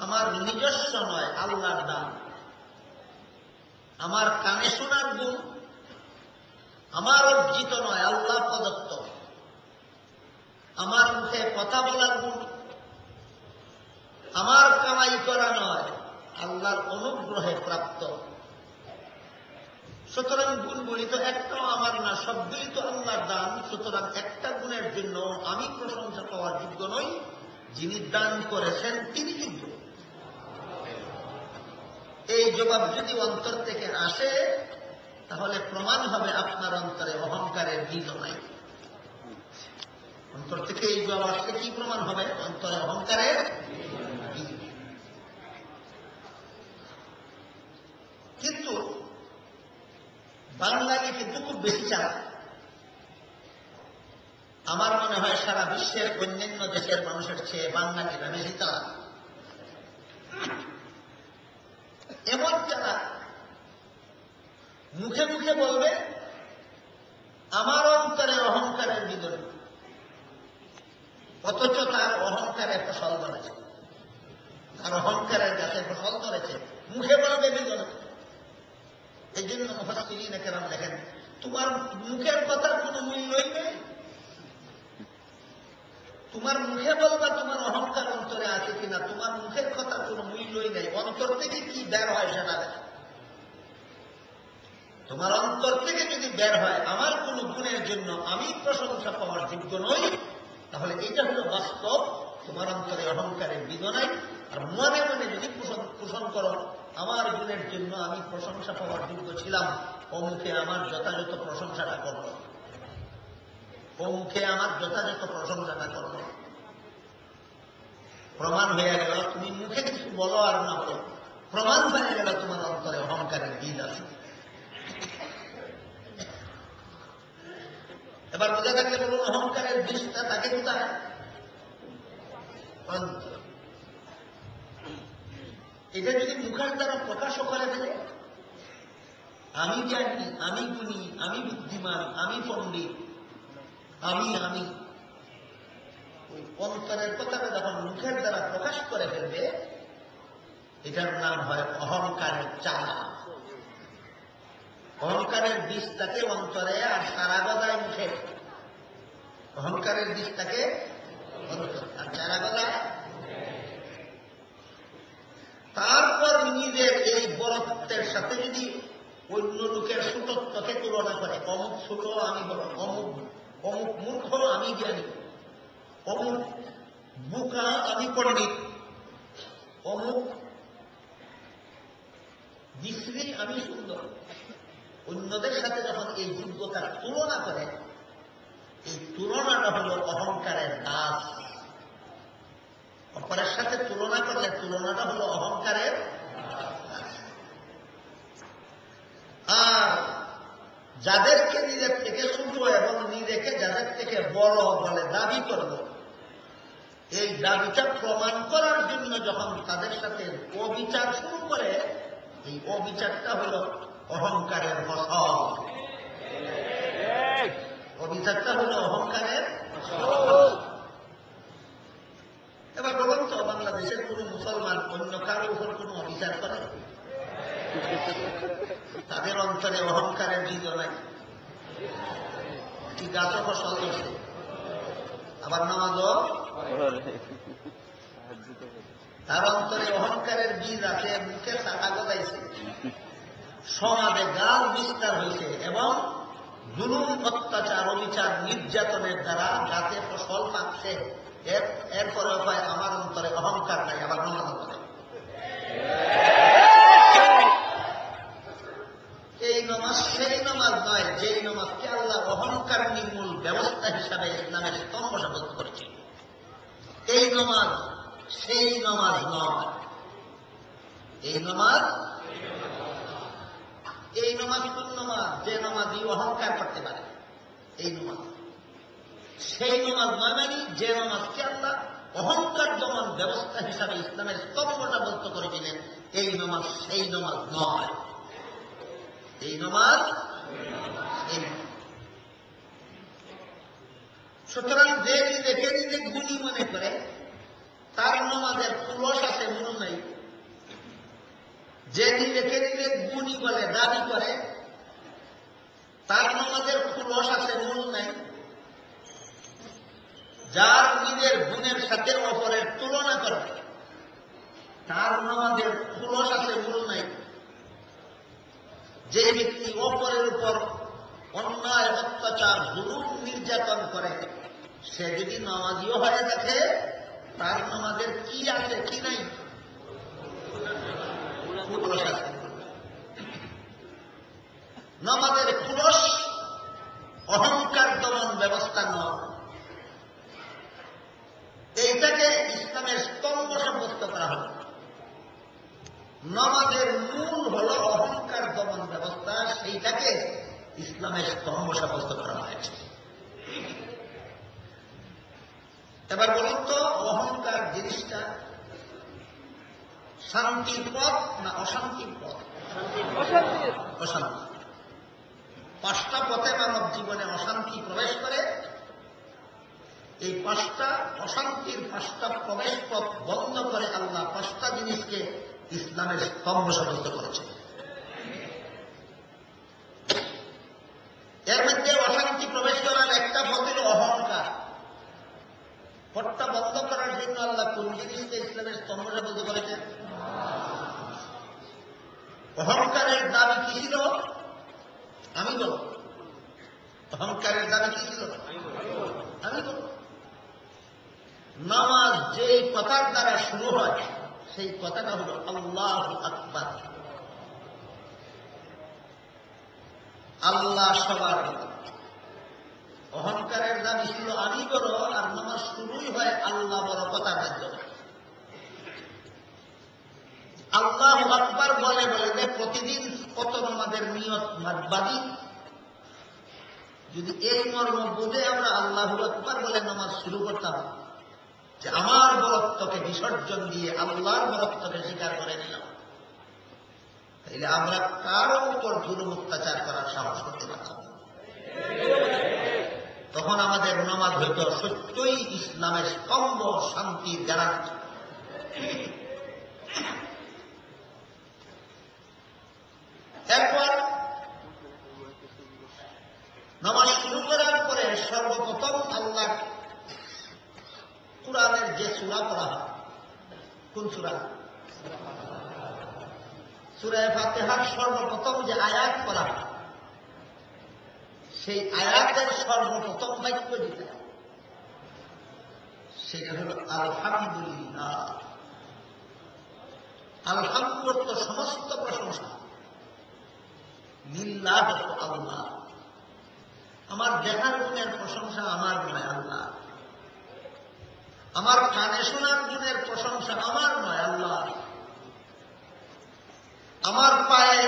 আমার নিজস্ব নয়, আল্লাহর দান, আমার কানে শোনার গুণ আমার অর্জিত নয়, আল্লাহ প্রদত্ত, আমার মুখে কথা বলার গুণ আমার কামাই করা নয়, আল্লাহর অনুগ্রহে প্রাপ্ত, সুতরাং গুণগুলি তো একটাও আমার না, সবগুলি তো আল্লাহর দান। সুতরাং একটা গুণের জন্য আমি প্রশংসা পাওয়ার যোগ্য নই, যিনি দান করেছেন তিনি যোগ্য। এই জবাব যদি অন্তর থেকে আসে, তাহলে প্রমাণ হবে আপনার অন্তরে অহংকারের বীজ নাই। অন্তর থেকে এই জবাব আসলে কি প্রমাণ হবে? অন্তরে অহংকারের বীজ। কিন্তু বাঙালি কিন্তু খুব বেশি চালাক। আমার মনে হয় সারা বিশ্বের অন্যান্য দেশের মানুষের চেয়ে বাঙালিরা বেশি চালাক। এমন চালাক, মুখে মুখে বলবে আমার অন্তরে অহংকারের বিদরে, অথচ তার অহংকারে ফসল ধরেছে, তার অহংকারের গাছে ফসল ধরেছে, মুখে বলবে বিদরে। এই জন্য মুফাসসিরিনে কেরাম দেখেন, তোমার মুখের কথার কোনো মূল্যই নেই। তোমার মুখে বলবা তোমার অহংকার অন্তরে আছে কিনা, তোমার মুখের কথার কোনো মূল্যই নেই। অন্তর থেকে কি বের হয় সেটা দেখো। তোমার অন্তর থেকে যদি বের হয় আমার কোন গুণের জন্য আমি প্রশংসা পাওয়ার যোগ্য নই, তাহলে এটা হলো বাস্তব, তোমার অন্তরে অহংকারের বীজ নাই। আর মনে মনে যদি পোষণ করো আমার গুণের জন্য আমি প্রশংসা পাওয়ার যোগ্য ছিলাম, ও মুখে আমার যথাযথ প্রশংসাটা করব, ও মুখে আমার যথাযথ প্রশংসাটা করব। প্রমাণ হয়ে গেল, তুমি মুখে কিছু বলো আর না বলো, প্রমাণ হয়ে গেল তোমার অন্তরে অহংকারের বীজ আছে। এবার বোঝা থাকলে বলুন, অহংকারের বীজটা তাকে কোথায়? অন্তর। এটা যদি মুখের দ্বারা প্রকাশও করে দেবে, আমি জানি, আমি গুণী, আমি বুদ্ধিমান, আমি পণ্ডিত, আমি আমি ওই অন্তরের কথাটা যখন মুখের দ্বারা প্রকাশ করে ফেলবে, এটার নাম হয় অহংকারের চালা। অহংকারের বীজ থাকে অন্তরে, আর সারা গদায় মুখে। অহংকারের বীজ থাকে অন্তর, আর সারা গদায়। তারপর নিজের এই বড়ত্বের সাথে যদি অন্য লোকের ছোটত্বকে তুলনা করে, অমুক ছোট আমি বড়, অমুক অমুক মূর্খ আমি জ্ঞানী, অমুক বুকা আমি পণ্ডিত, অমুক বিশ্রী আমি সুন্দর, অন্যদের সাথে যখন এই যোগ্যতার তুলনা করে, এই তুলনাটা হল অহংকারের দাস। অপরের সাথে তুলনা করলে তুলনাটা হল অহংকারের। আর যাদেরকে নিজের থেকে ছোট এবং নিজেকে যাদের থেকে বড় বলে দাবি করব, এই দাবিটা প্রমাণ করার জন্য যখন তাদের সাথে অবিচার শুরু করে, এই অবিচারটা হল অহংকারের ফসল। অবিচারটা হল অহংকারের ফসল। এবার বলুন তো, বাংলাদেশের কোন মুসলমান অন্য কারোর উপর কোন অবিচার করে? তাদের অন্তরে অহংকারের বীজ নাই, কি গাছও ফসল করছে, আবার নামাজও। তার অন্তরে অহংকারের বীজ আছে, মুখে শাখা গজাইছে, সমাজে গাল বিস্তার হয়েছে এবং জুলুম, অত্যাচার, অবিচার, নির্যাতনের দ্বারা গাছে ফসল পাচ্ছে। এরপরে হয় আমার অন্তরে অহংকার নাই, আবার নামাজ করে। এই নামাজ সেই নামাজ নয় যেই নামাজকে আল্লাহ অহংকার নির্মূল ব্যবস্থা হিসাবে ইসলামের স্তম্ভ সাব্যস্ত করেছে। এই নামাজ সেই নামাজ নয়। এই নামাজ কোন নামাজ? যে নামাজই অহংকার করতে পারে, এই নামাজ সেই নামাজ নয়। মানে যে নামাজকে আল্লাহ অহংকার দমন ব্যবস্থা হিসাবে ইসলামের স্তম্ভ সাব্যস্ত করেছিলেন, এই নামাজ সেই নামাজ নয়। এই নামাজ সুতরাং যে নিজেকে নিজে গুণী মনে করে, তার নামাজের তুলস আছে, মূল নাই। যে নিজেকে নিজে গুণী বলে দাবি করে, তার নামাজের তুলস আছে, মূল নাই। যার নিজের গুণের সাথে অপরের তুলনা করে, তার নামাজের তুলস আছে, মূল নাই। যে ব্যক্তি অপরের উপর অন্যায়, অত্যাচার, জুলুম, নির্যাতন করে, সে যদি নামাজিও হয়ে থাকে, তার নামাজের কি আছে কি নাই? নামাজের খুলস অহংকার দমন ব্যবস্থা নয়। এইটাকে ইসলামের স্তম্ভ সাব্যস্ত করা হবে। নামাজের মূল হল অহংকার দমন ব্যবস্থা, সেইটাকে ইসলামের স্তম্ভ সাব্যস্ত করা হয়েছে। এবার বলুন তো, অহংকার জিনিসটা শান্তির পথ না অশান্তির পথ? অশান্তি। 5টা পথে মানব জীবনে অশান্তি প্রবেশ করে। এই 5টা অশান্তির 5টা প্রবেশ পথ বন্ধ করে আল্লাহ 5টা জিনিসকে ইসলামের স্তম্ভ সাব্যস্ত করেছে। এর মধ্যে অশান্তি প্রবেশ করার একটা পথ হল অহংকার। পথটা বন্ধ করার জন্য আল্লাহ কোন জিনিসকে ইসলামের স্তম্ভ সাব্যস্ত করেছেন? অহংকারের দাবি কি ছিল? আমি বল। অহংকারের দাবি কি ছিল? আমি বল। নামাজ যেই কথার দ্বারা শুরু হয়, সেই কথাটা হল আল্লাহু আকবার। আল্লাহ সবার। অহংকারের দাবি ছিল আমি বড়, আর নামাজ শুরুই হয় আল্লাহ বড় কথার মাধ্যমে। আল্লাহু আকবার বলে বলে প্রতিদিন কত আমাদের নিয়ত বাদী। যদি এই মর্ম বুঝে আমরা আল্লাহু আকবার বলে নামাজ শুরু করতাম, যে আমার বরত্বকে বিসর্জন দিয়ে আল্লাহর বরত্বকে স্বীকার করে নিলাম, তাইলে আমরা কারো উপর জুলুম অত্যাচার করার সাহস করতে পারতাম। তখন আমাদের নামাজ হইত সত্যই ইসলামের স্তম্ভ, শান্তির গ্যারান্টি। এরপর নামাজ শুরু করার পরে সর্বপ্রথম আল্লাহ কোরআনের যে সূরা পড়া হয়, কোন সূরা? সূরা ফাতিহার সর্বপ্রথম যে আয়াত পড়া হয়, সেই আয়াতের সর্বপ্রথম বাক্য যেটা, সেটা হল আলহামদুলিল্লাহ। আলহামদুলিল্লাহ সমস্ত প্রশংসা লিল্লাহ, আল্লাহ। আমার দেখার গুণের প্রশংসা আমার নয়, আল্লাহ। আমার কানে শোনার গুণের প্রশংসা আমার নয়, আল্লাহ। আমার পায়ে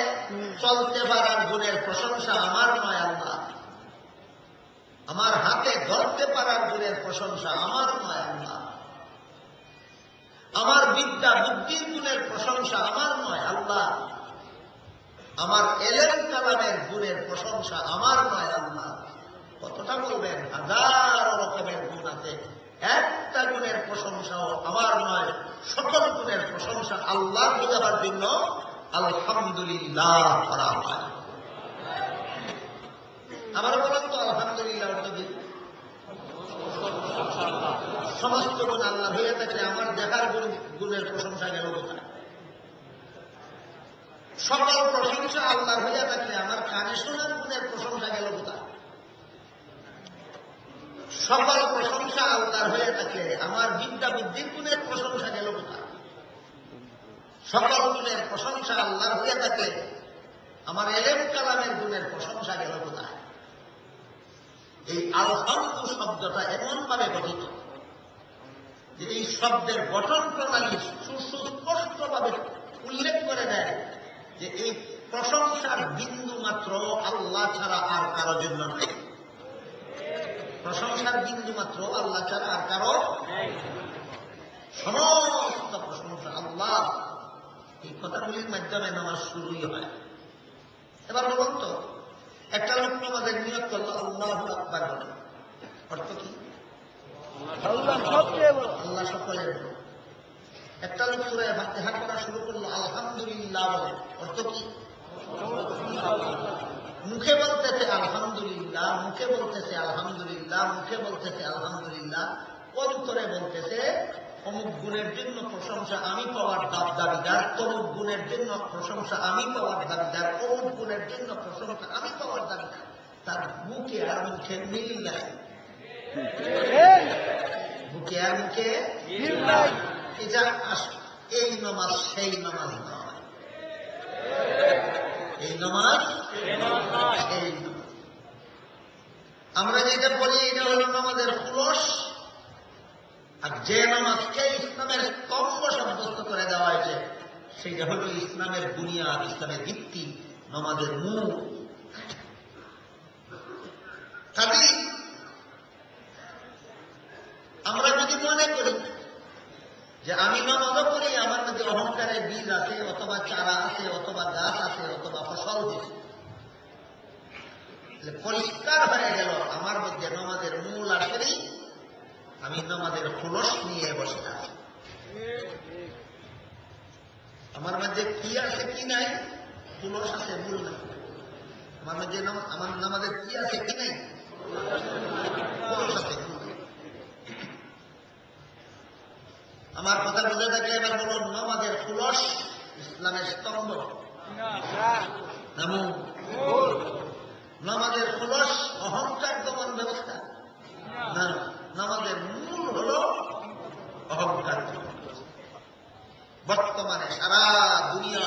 চলতে পারার গুণের প্রশংসা আমার নয়, আল্লাহ। আমার হাতে ধরতে পারার গুণের প্রশংসা আমার নয়, আল্লাহ। আমার বিদ্যা বুদ্ধির গুণের প্রশংসা আমার নয়, আল্লাহ। আমার এলেম কালামের গুণের প্রশংসা আমার নয়, আল্লাহ। কতটা বলবেন? হাজার রকমের গুণ আছে, একটা গুণের প্রশংসাও আমার নয়। সকল গুণের প্রশংসা আল্লাহ বোঝাবার জন্য আলহামদুলিল্লাহ করা হয়। আবার বলেন তো আলহামদুলিল্লাহ অর্থ কি? সমস্ত গুণ আল্লাহ হয়ে থাকলে আমার দেখার গুণের প্রশংসা গেল কোথায়? সকল প্রশংসা আল্লাহ হইয়া থাকলে আমার কানে শোনার গুণের প্রশংসা গেল কোথায়? সকল প্রশংসা আল্লাহর হয়ে থাকলে আমার বিদ্যা বুদ্ধির গুণের প্রশংসা গেল কোথায়? সকল গুণের প্রশংসা আল্লাহর হয়ে থাকলে আমার এলেম কালামের গুণের প্রশংসা গেল কোথায়? এই আলহামদু শব্দটা এমন ভাবে গঠিত যে এই শব্দের গঠন প্রণালী সুস্পষ্টভাবে উল্লেখ করে দেয় যে এই প্রশংসার বিন্দু মাত্র আল্লাহ ছাড়া আর কারো জন্য নেই। প্রশংসার বিন্দু মাত্র আল্লাহ ছাড়া আর কারো, সমস্ত প্রশংসা আল্লাহ। এই কথাগুলির মাধ্যমে নামাজ শুরুই হয়। এবার বলুন তো, একটা লোক আমাদের নিয়ত করলো আল্লাহু আকবার বলে, অর্থ কি? আল্লাহ সকলের বড়। একটা লোক সূরা ফাতিহা পড়া শুরু করলো আলহামদুলিল্লাহ বলে, অর্থ কি? মুখে বলতেছে আলহামদুলিল্লাহ, মুখে বলতেছে আলহামদুলিল্লাহ, মুখে বলতেছে আলহামদুলিল্লাহ, অন্তরে বলতেছে অমুক গুণের জন্য প্রশংসা আমি পাওয়ার দাবিদার, তমুক গুণের জন্য প্রশংসা আমি পাওয়ার দাবিদার, অমুক গুণের জন্য প্রশংসা আমি পাওয়ার দাবিদার। তার বুকে আর মুখে মিল নাই, বুকে আর মুখে মিল নাই। এটা এই নামাজ সেই নামাজ নয়, এই নামাজ সেই নামাজ। আমরা যেটা বলি এটা হল নামাজের খোলস। আর যে নামাজকে ইসলামের স্তম্ভ সাব্যস্ত করে দেওয়া হয়েছে সেটা হল ইসলামের বুনিয়াদ, ইসলামের ভিত্তি, নামাজের মূল। কাজেই আমরা যদি মনে করি যে আমি নামাজও করি, আমার মধ্যে অহংকারের বীজ আছে, অথবা চারা আছে, অথবা গাছ আছে, অথবা ফসল দিচ্ছে, পরিষ্কার হয়ে গেল আমার মধ্যে নামাজের মূল আসেনি, আমি নামাজের খোলস নিয়ে বসে আছি। আমার মধ্যে কি আছে কি নাই, খোলস আছে, মূল নাই। আমার মধ্যে আমার নামাজের কি আছে কি নাই, খোলস আছে। আমার কথা বুঝে থাকলে এবার বলুন, নামাজের খোলস ইসলামের স্তম্ভ, নামাজের খোলস অহংকার দমন ব্যবস্থা না, নামাজের মূল হল অহংকার। বর্তমানে সারা দুনিয়া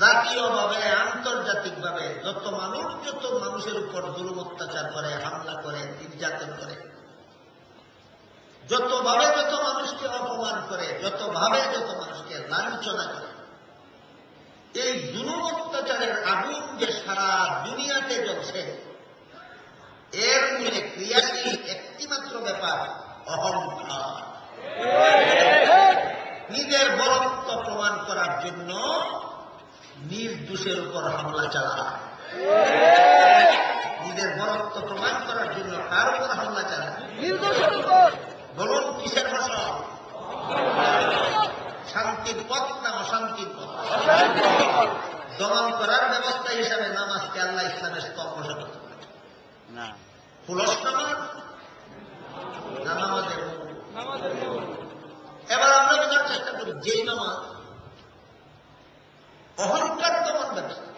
জাতীয়ভাবে আন্তর্জাতিকভাবে যত মানুষের উপর জুলুম অত্যাচার করে, হামলা করে, নির্যাতন করে, যতভাবে যত মানুষকে অপমান করে, যতভাবে যত মানুষকে লাঞ্ছনা করে, এই জুলুম অত্যাচারের আগুন যে সারা দুনিয়াতে জ্বলছে, এর মূলে ক্রিয়াশীল একটিমাত্র ব্যাপার অহংকার। নিজের বরত্ব প্রমাণ করার জন্য নির্দোষের উপর হামলা চালায়, নিজের বরত্ব প্রমাণ করার জন্য কার উপর হামলা চালায়? নির্দোষের উপর। বলুন কিসের ফসল? শান্তির পথ না অশান্তির পথ? দমন করার ব্যবস্থা হিসাবে নামাজকে আল্লাহ ইসলামের স্তম্ভ সাব্যস্ত করেছে। খোলস নামাজ না নামাজের মূল? এবার আমরা বোঝার চেষ্টা করি, যেই নামাজ অহংকার দমন ব্যবস্থা।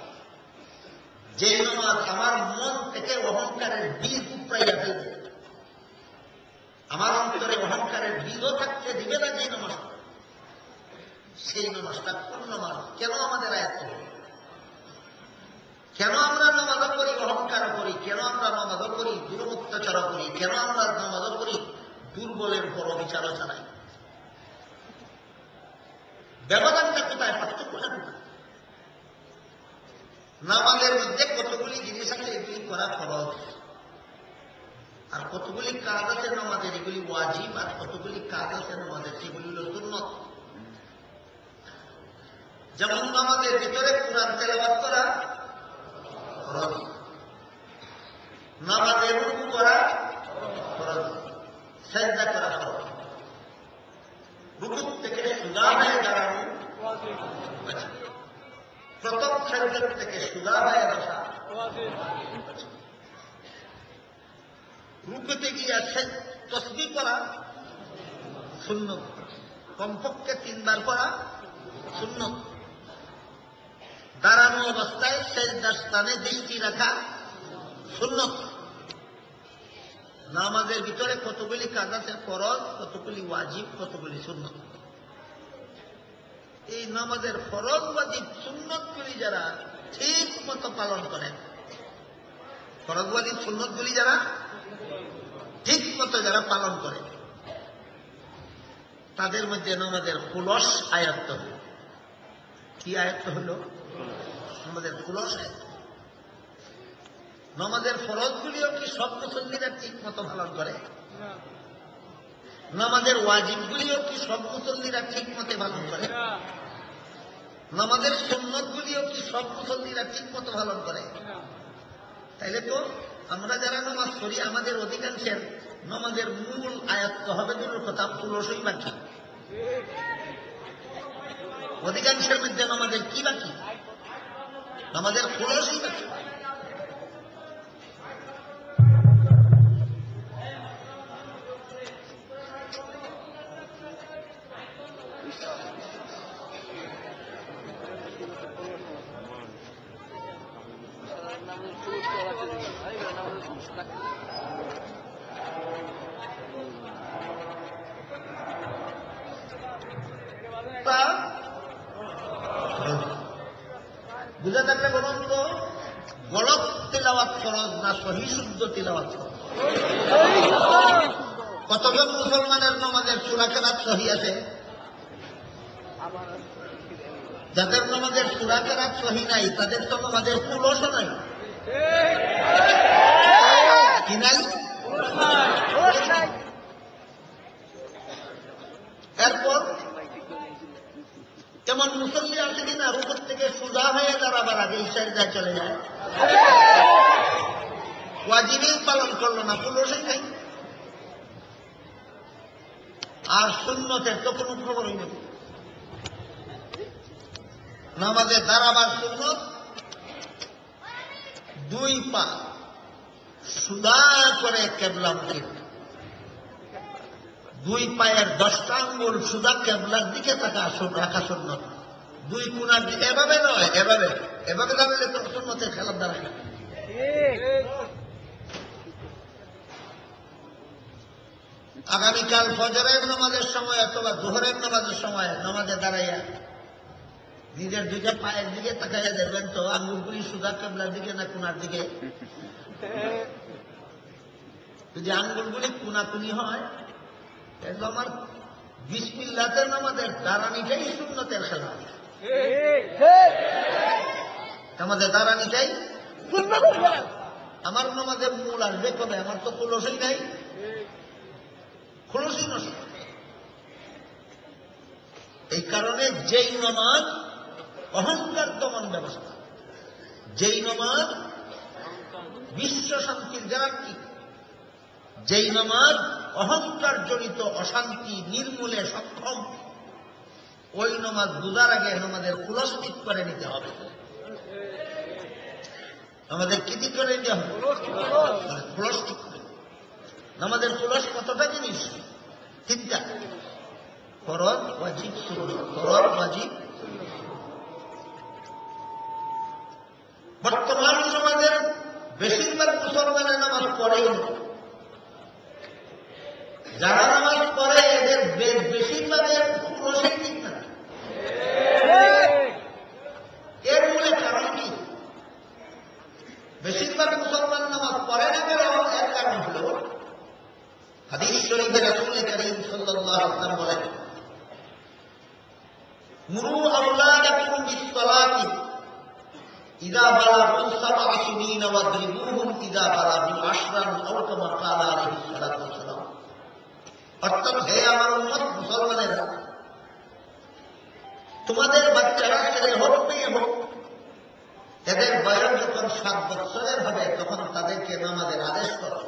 যে নামাজ আমার মন থেকে অহংকারের বীজ উপড়াইয়া ফেলবে, আমার অন্তরে অহংকারের বীজও থাকতে দিবে না যে নামাজ, সেই নামাজটা কোন নামাজ? কেন আমাদের আয়ত্ত হবে? কেন আমরা নামাজও করি অহংকার করি? কেন আমরা নামাজও করি দুর্মুক্তচার করি? কেন আমরা নামাজও করি দুর্বলের উপর বিচারও চালাই? ব্যবধানটা কোথায়? পার্থক্যটা কোথায়? নামাজের মধ্যে কতগুলি জিনিস আছে, এগুলি করা ফরজ, আর কতগুলি কাজ আছে নামাজের, এগুলি ওয়াজিব, আর কতগুলি কাজ আছে নামাজের, সেগুলি হল সুন্নত। যেমন নামাজের ভিতরে কুরআন তেলাওয়াত করা ফরজ, নামাজে রুকু করা ফরজ, সিজদা করা ফরজ, রুকু থেকে সুজা হয়ে দাঁড়ানো, প্রথম সিজদা থেকে সুজা হয়ে বসা, রুকুতে গিয়া তাসবিহ করা সুন্নত, কমপক্ষে 3 বার করা সুন্নত, দাঁড়ানো অবস্থায় সিজদার স্থানে দৃষ্টি রাখা সুন্নত। নামাজের ভিতরে কতগুলি কাজ আছে ফরজ, কতগুলি ওয়াজিব, কতগুলি সুন্নত। এই নামাজের ফরজ ওয়াজিব সুন্নতগুলি যারা ঠিক মতো পালন করেন, ফরজ ওয়াজিব সুন্নতগুলি যারা ঠিক মতো যারা পালন করে, তাদের মধ্যে নামাজের খুলস আয়ত্ত হল। কি আয়ত্ত হল? নামাজের খুলস আয়ত্ত। নামাজের ফরজগুলিও কি সব মুসল্লিরা ঠিক মতো পালন করে? নামাজের ওয়াজিবগুলিও কি সব মুসল্লিরা ঠিক মতো পালন করে? নামাজের সুন্নতগুলিও কি সব মুসল্লিরা ঠিক মতো পালন করে? তাইলে তো আমরা যারা নামাজ পড়ি, আমাদের অধিকাংশের নামাজের মূল আয়ত্ত হবে দূরের কথা, খুলসই বাকি। অধিকাংশের মধ্যে নামাজের কি বাকি? নামাজের খুলসই বাকি। বুঝা থাকলে বলুন তো, গলত তেলাওয়াত ফরজ না সহি শুদ্ধ তেলাওয়াত ফরজ? কতজন মুসলমানের নামাজের সূরা কেরাত সহি আছে? যাদের নামাজের সূরা কেরাত সহি নাই, তাদের তো নামাজের খুলসও নাই। কি নাই? এরপর যেমন মুসল্লি আছে কিনা রুকুর থেকে সুজা হয়ে দাঁড়াবার আগে সিজদায় চলে যায়, ওয়াজিবই পালন করলো না, খুলসই নাই। আর সুন্নতের তো কোনো খবরই নেই। নামাজে দাঁড়াবার সুন্নত, 2 পা সুদা করে কেবলামুখী, 2 পায়ের 10টা আঙ্গুল সুদা কেবলার দিকে রাখা সুন্নত। 2 কোণার দিকে, এভাবে নয়, এভাবে এভাবে দাঁড়ালে তো সুন্নতের খেলার দাঁড়ায় না। আগামীকাল ফজরের নামাজের সময় অথবা জোহরের নামাজের সময় নামাজে দাঁড়াইয়া নিজের 2টা পায়ের দিকে তাকাইয়া দেখবেন তো আঙ্গুলগুলি সুদা কেবলার দিকে না কোণার দিকে। যদি আঙ্গুলগুলি কোনাকুনি হয়, তাহলে আমার বিসমিল্লাতে নামাজের দাঁড়ানিটাই সুন্নতের খেলা। আমাদের দাঁড়ানিটাই আমার নামাজের মূল আসবে কবে? আমার তো খুলসই নাই, খুলসই নষ্ট। এই কারণে যেই নামাজ অহংকার দমন ব্যবস্থা, যেই নামাজ বিশ্ব শান্তির গ্যারান্টি, যেই নামাজ অহংকার জনিত অশান্তি নির্মূলে সক্ষম, ওই নামাজ বুঝার আগে আমাদের খুলস্টিক করে নিতে হবে। আমাদের কি দিক করে নিতে হবে? খুলস্টিক। আমাদের খুলস কতটা জিনিস? 3টা: ফরজ, ওয়াজিব, সুন্নাত। ফরজ, ওয়াজিব, বর্তমান সমাজের বেশিরভাগ মুসলমানের নামাজ পড়েই না। যারা নামাজ পড়ে এদের বেশিরভাগের খুলসই ঠিক না। এর মূলে কারণ কি? বেশিরভাগ মুসলমান নামাজ পড়ে না কেন? এর কারণ হল হাদিস শরীফে রাসূল কারীম সাল্লাল্লাহু আলাইহি ওয়াসাল্লাম বলেন, মুরু আওলাদাকুম বিস-সালাতি ইযা বালাগু 7 সিনিনা ওয়াদরিবুহুম ইযা বালাগু 10 আও কামা ক্বালা আলাইহিস সালাতু ওয়াসসালাম। অর্থাৎ, হে আমার উম্মত মুসলমানেরা, তোমাদের বাচ্চারা ছেলে হোক মেয়ে হোক, এদের বয়স যখন 7 বৎসরের হবে তখন তাদেরকে নামাজের আদেশ করো।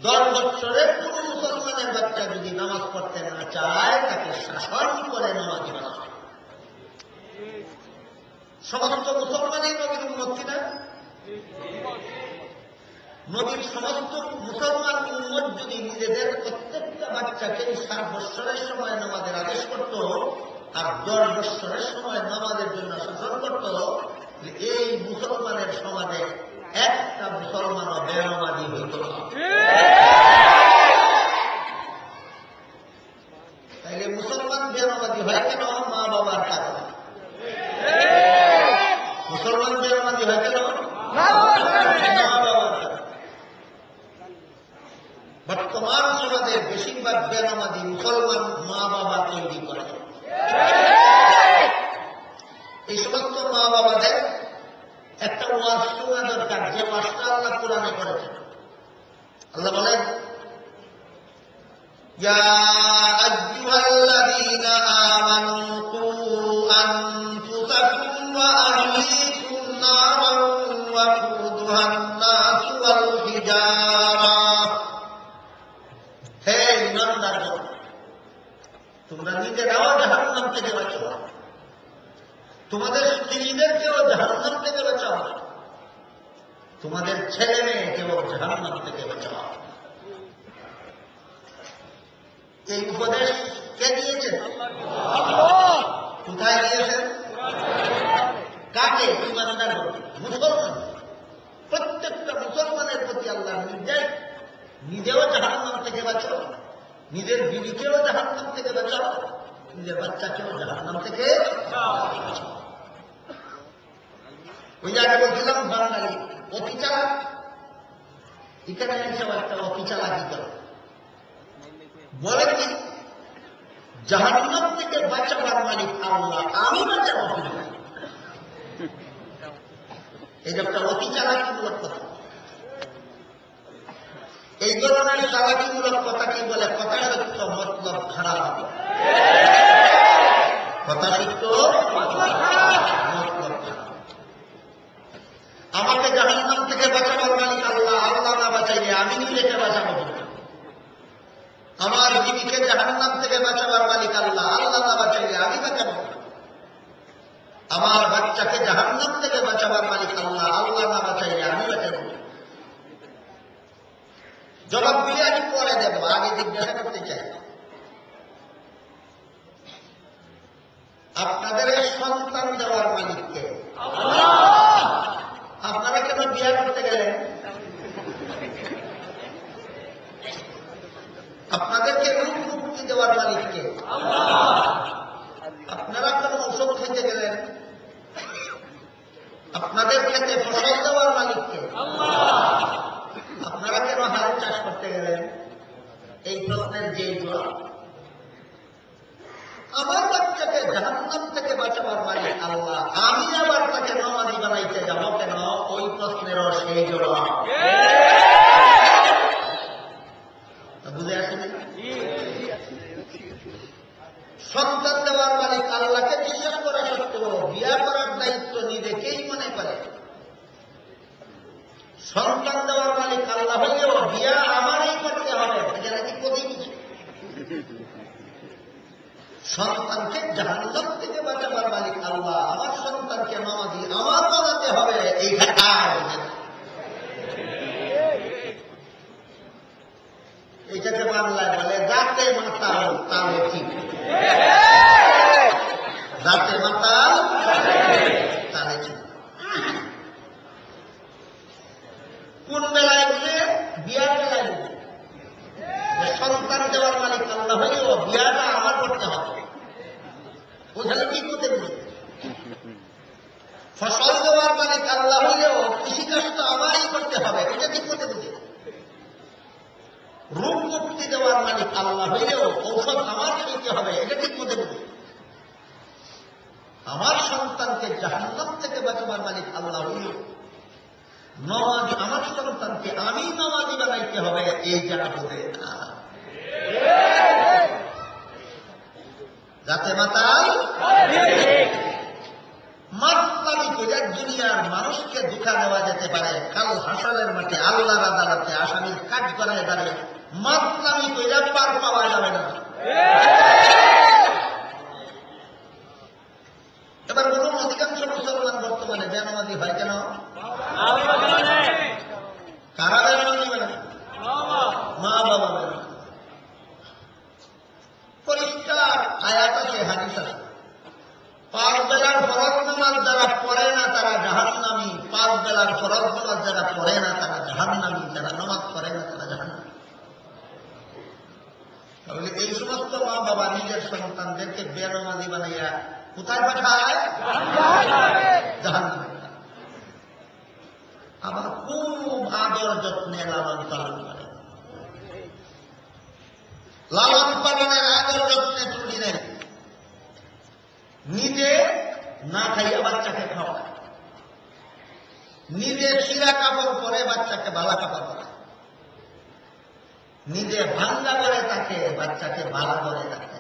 10 বৎসরের কোন মুসলমানের বাচ্চা যদি নামাজ পড়তে না চায় তাকে শাসন করে নামাজি বানাও। সমস্ত মুসলমানই নবীর উম্মত কিনা? নবীর সমস্ত মুসলমান উম্মত যদি নিজেদের প্রত্যেকটা বাচ্চাকে 7 বৎসরের সময় নামাজের আদেশ করত আর 10 বৎসরের সময় নামাজের জন্য শাসন করত, এই মুসলমানের সমাজে একটা মুসলমানও বেনামাজি হইত না। তাইলে মুসলমান বেনামাজি হয় কেন? মা বাবার কারণে। মুসলমান বেনামাজি হয় কেন? মা বাবার কারণে। বর্তমান সমাজের বেশিরভাগ বেনামাজি মুসলমান মা বাবা তৈরি করে। এই সমস্ত মা বাবাদের একটা ওয়াজ শোনা দরকার, যে ওয়াজটা আল্লাহ কোরআনে করেছেন। আল্লাহ বলেন, ইয়া আইয়ুহাল্লাযীনা আমানু কু আনফুসাকুম ওয়া আহলিকুম নারান ওয়াকুদুহান নাসু ওয়াল হিজারা। হে ঈমানদারগণ, তোমরা নিজেরাও জাহান্নাম থেকে বাঁচো, তোমাদের স্ত্রীদেরকেও জাহান্নাম থেকে বাঁচাও, তোমাদের ছেলে মেয়েকেও জাহান্নাম থেকে বাঁচাও। এই উপদেশ কে দিয়েছেন? কোথায় দিয়েছেন? কাকে? ঈমানদার মুসলমান। প্রত্যেকটা মুসলমানের প্রতি আল্লাহর নির্দেশ, নিজেও জাহান্নাম থেকে বাঁচাও, নিজের বিবিকেও জাহান্নাম থেকে বাঁচাও, নিজের বাচ্চাকেও জাহান্নাম থেকে বাঁচাও। ওই জায়গায় বলছিলাম বাঙালি অতি চালাক, এখানে এসব একটা অতি চালাকি করে বলে কি, জাহান্নাম থেকে বাঁচাবার মালিক আল্লাহ, আমি বাঁচাবো কিনা? এটা একটা অতি চালাকিমূলক কথা। এই ধরনের চালাকিমূলক কথা কি বলে? কথা সত্য মতলব খারাপ। কথা সত্য মতলব খারাপ। আমাকে জাহান্নাম থেকে বাঁচাবার মালিক আল্লাহ, আল্লাহ না বাঁচাইলে আমি নিজেকে বাঁচাবো কিনা? আমার বিবিকে জাহান্নাম থেকে বাঁচাবার মালিক আল্লাহ, আল্লাহ না বাঁচাইলে আমি বাঁচাবো কিনা? আমার বাচ্চাকে জাহান্নাম থেকে বাঁচাবার মালিক আল্লাহ, আল্লাহ না বাঁচাইলে আমি বাঁচাবো কিনা? জবাব দিয়ে আমি পরে দেব, আগে জিজ্ঞাসা করতে চাই, আপনাদের সন্তান দেওয়ার মালিককে? আপনারা কেন বিয়ে করতে গেলেন? আপনাদেরকে রূপ মুক্তি দেওয়ার মালিককে? আপনারা কেন ঔষধ খেতে গেলেন? আপনাদের খেতে ফসল দেওয়ার মালিককে? আপনারা কেন হাল চাষ করতে গেলেন? এই প্রশ্নের যে জবাব, আমার বাচ্চাকে জাহান্নাম থেকে বাঁচাবার মালিক আল্লাহ, আমি আবার তাকে নামাজি বানাইতে যাব কেন? ওই প্রশ্নেরও সেই জবাব। বুঝে আসেনি? সন্তান দেওয়ার মালিক আল্লাহকে বিশ্বাস করা সত্ত্বেও বিয়া করার দায়িত্ব নিজেকেই মনে করে। সন্তান দেওয়ার মালিক আল্লাহ হলেও বিয়া আমারই করতে হবে, এটা নাকি কঠিন। সন্তানকে জাহান্নাম থেকে বাঁচাবার মালিক আল্লাহ, আমার সন্তানকে নামাজি আমার বানাতে হবে, এইটা এইটাকে বাংলায় বলে রাতে মাতাল তালে ঠিক। রাতে মাতাল তালে হয়েছে। কোন বেলায় বুঝে? বিয়ার বেলায় বুঝে। সন্তান দেওয়ার মালিক আল্লাহ হলেও বিয়াটা আমার করতে হবে, ওখানে কি করতে বুঝে? ফসল দেওয়ার মালিক আল্লাহ হলেও কৃষিকাজ তো আমারই করতে হবে, এটা ঠিক করতে বুঝে। রোগ মুক্তি দেওয়ার মালিক আল্লাহ হইলেও ঔষধ আমার খেতে হবে, এটা ঠিক মতো বুঝি। আমার সন্তানকে জাহান্নাম থেকে বাঁচাবার মালিক আল্লাহ হইলেও নমাজি আমার সন্তানকে আমি নমাজি বানাইতে হবে, এই জায়গা বোঝে না। যাতে মাতাল মাতলামি করে দুনিয়ার মানুষকে ধোঁকা দেওয়া যেতে পারে, কাল হাসরের মাঠে আল্লাহর আদালতে আসামির কাজ করায় দাঁড়িয়ে মাতলামি করে পার পাওয়া যাবে না। এবার বলুন, অধিকাংশ মুসলমান বর্তমানে বেনামাজি হয় কেন? কারা বেনামাজি মানে? মা বাবা বেনামাজি। পরিষ্কার আয়াত আছে, হাদিস আছে, 5 বেলার ফরজ নামাজ যারা পড়ে না তারা জাহান্নামী, 5 বেলার ফরজ নামাজ যারা পড়ে না তারা জাহান্নামী, যারা নামাজ পড়ে না তারা জাহান্নামী। তাহলে এই সমস্ত মা বাবা নিজের সন্তানদেরকে বেনামাজি বানাইয়া কোথায় পাঠায়? জাহান্নামে। আবার খুব আদর যত্নে লালন পালন করে। লালন পালনের আদর যত্নে ত্রুটি নেই। নিজে না খাইয়া বাচ্চাকে খাওয়ায়, নিজে ছিঁড়া কাপড় পরে বাচ্চাকে বালা কাপড় পরে, নিজে ভাঙ্গা করে তাকে বাচ্চাকে বালা করে তাকে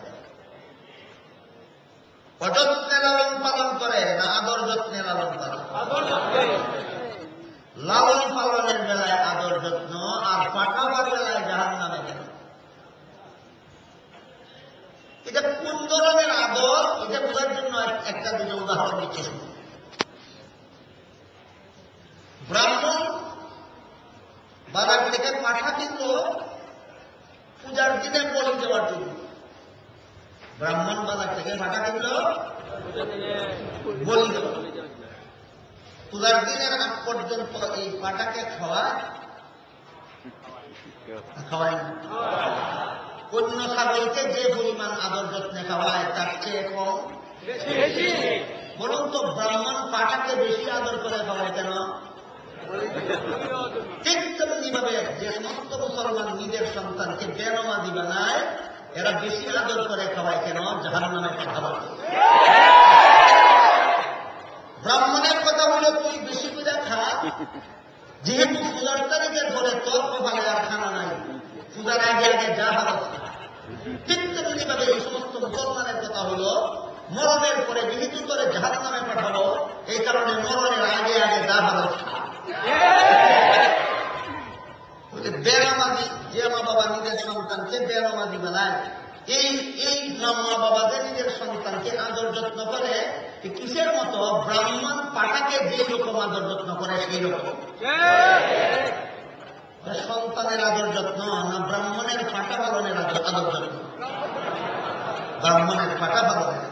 অযত্নে লালন পালন করে না আদর যত্নে লালন পালন? লালন পালনের বেলায় আদর যত্ন আর পাঠাবার বেলায় জাহান্নামে কেন? এটা কোন ধরনের আদর, এটা বোঝার জন্য একটা দুটো উদাহরণ দিচ্ছি। ব্রাহ্মণ বাজার থেকে পাঠা কিনল পূজার দিনে বলি দেওয়ার জন্য। ব্রাহ্মণ বাজার থেকে পাঠা কিনল বলি দেওয়ার, পূজার দিনের আগ পর্যন্ত এই পাঠাকে খাওয়ায় না। অন্য ছাগলকে যে পরিমাণ আদর যত্নে খাওয়ায় তার চেয়ে কম। বলুন তো, ব্রাহ্মণ পাঠাকে বেশি আদর করে খাওয়ায় কেন? ঠিক তেমনি ভাবে যে সমস্ত মুসলমান নিজের সন্তানকে বেনামাজি বানায়, এরা বেশি আদর করে খাওয়ায় কেন? জাহান্নামে পাঠাবার। ব্রাহ্মণের কথা হলো তুই বেশি করে খা, যেহেতু পূজার তারিখে ধরে তোর কপালে আর খানা নাই, পূজার আগে আগে যা হারাত। ঠিক তেমনি ভাবে এই সমস্ত মুসলমানের কথা হলো মরণের পরে যেহেতু করে জাহান্নামে পাঠাবো, এই কারণে মরণের আগে আগে যা হারাত খা। বেনামাজি যে মা বাবা নিজের সন্তানকে বেনামাজি বানায়, এই মা বাবাদের নিজের সন্তানকে আদর যত্ন করে কিসের মতো? ব্রাহ্মণ পাঠাকে যে রকম আদর যত্ন করে সেই রকম। সন্তানের আদর যত্ন না ব্রাহ্মণের পাঠা পালনের আদর যত্ন? ব্রাহ্মণের পাঠা পালনের।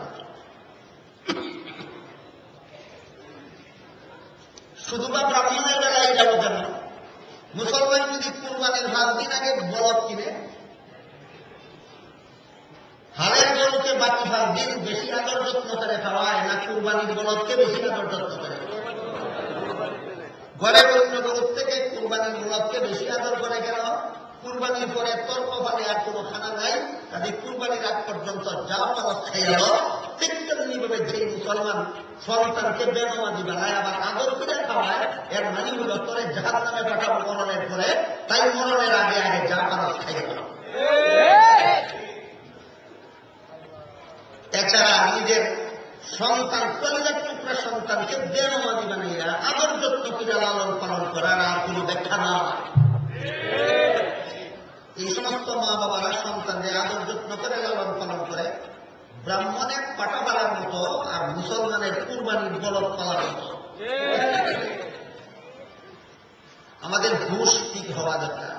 শুধু বা ব্রাহ্মণের বেলায় যাব কেন? মুসলমান যদি কুরবানির 5 দিন আগে বলদ কিনে, হালের গরুকে বাকি 5 দিন বেশি আদর যত্ন করে খাওয়ায় না কুরবানির বলদকে বেশি আদর যত্ন করে? ঘরে অন্য গরুর থেকে কুরবানির বলদকে বেশি আদর করে কেন? কুরবানির পরে তোর কপালে আর কোনো খানা নাই, কাজে কুরবানির আগ পর্যন্ত যা পালক খাই গেল। ঠিক তেমনি ভাবে যে মুসলমান সন্তানকে বেনামাজি বানায় আবার আদর করে খাওয়ায়, এর মানে হলো তোরে জাহান্নামে পাঠাবো মরণের পরে, তাই মরণের আগে আগে যা পালক খাই গেল। এছাড়া নিজের সন্তান, কলিজার টুকরা সন্তানকে বেনামাজি বানাইয়া আদর যত্ন করে লালন পালন করার আর কোন ব্যাখ্যা না। এই সমস্ত মা বাবারা সন্তানদের আদর যত্ন করে লালন পালন করে ব্রাহ্মণের পাটা পালার মতো আর মুসলমানের কুরবানির বলদ পালার মতো। আমাদের হুঁশ ঠিক হওয়া দরকার,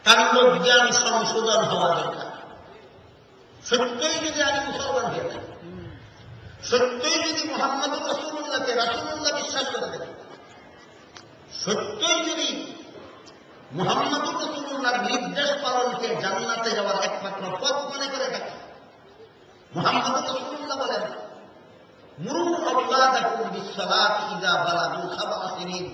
কাণ্ড জ্ঞান সংশোধন হওয়া দরকার। সত্যই যদি আমি মুসলমান হয়ে থাকি, সত্যই যদি মুহাম্মদুর রাসূলুল্লাহকে রাসূলুল্লাহ বিশ্বাস করে থাকে, সত্যই যদি মুহাম্মদুর রাসূলুল্লাহর নির্দেশ পালনকে জান্নাতে যাওয়ার একমাত্র পথ মনে করে থাকে, মুহাম্মদুর রাসূলুল্লাহ বলেন, মুরু আওলাদাকুম বিসসালাতি ইযা বালাগু সাবআ সিনিন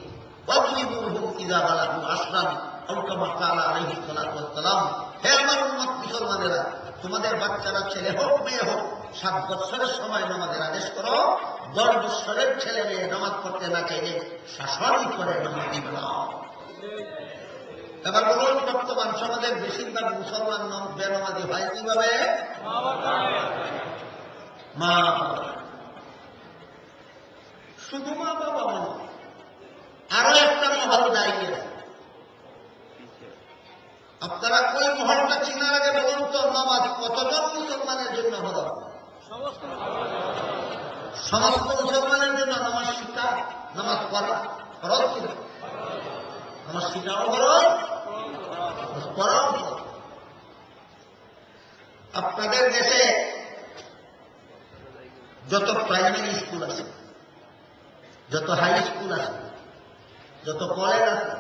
ওয়াজরিবুহুম ইযা বালাগু আশরান আও কামা ক্বালা আলাইহিস সালাতু ওয়াস সালাম। হে আমার উম্মত মুসলমানেরা, তোমাদের বাচ্চারা ছেলে হোক মেয়ে হোক 7 বছরের সময় নামাজের আদেশ করো, 10 বছরের ছেলে মেয়ে নামাজ পড়তে না চাইলে শাসন করে নামাজি বানাও। এবার বলুন, বর্তমান সমাজের বেশিরভাগ মুসলমান বেনামাজি হয় কিভাবে? মা শুধু মা বাবা বলো, আরো একটা মহল দাঁড়িয়ে আছে। আপনারা ওই মহলটা চিনার আগে বলুন তো, নামাজ কতজন মুসলমানের জন্য হল? সমস্ত মুসলমানের জন্য নামাজ শিক্ষা, নামাজ পড়া ফরজ ছিল। নামাজ শিক্ষাও ফরজ, পড়াও ফরজ। আপনাদের দেশে যত প্রাইমারি স্কুল আছে, যত হাই স্কুল আছে, যত কলেজ আছে,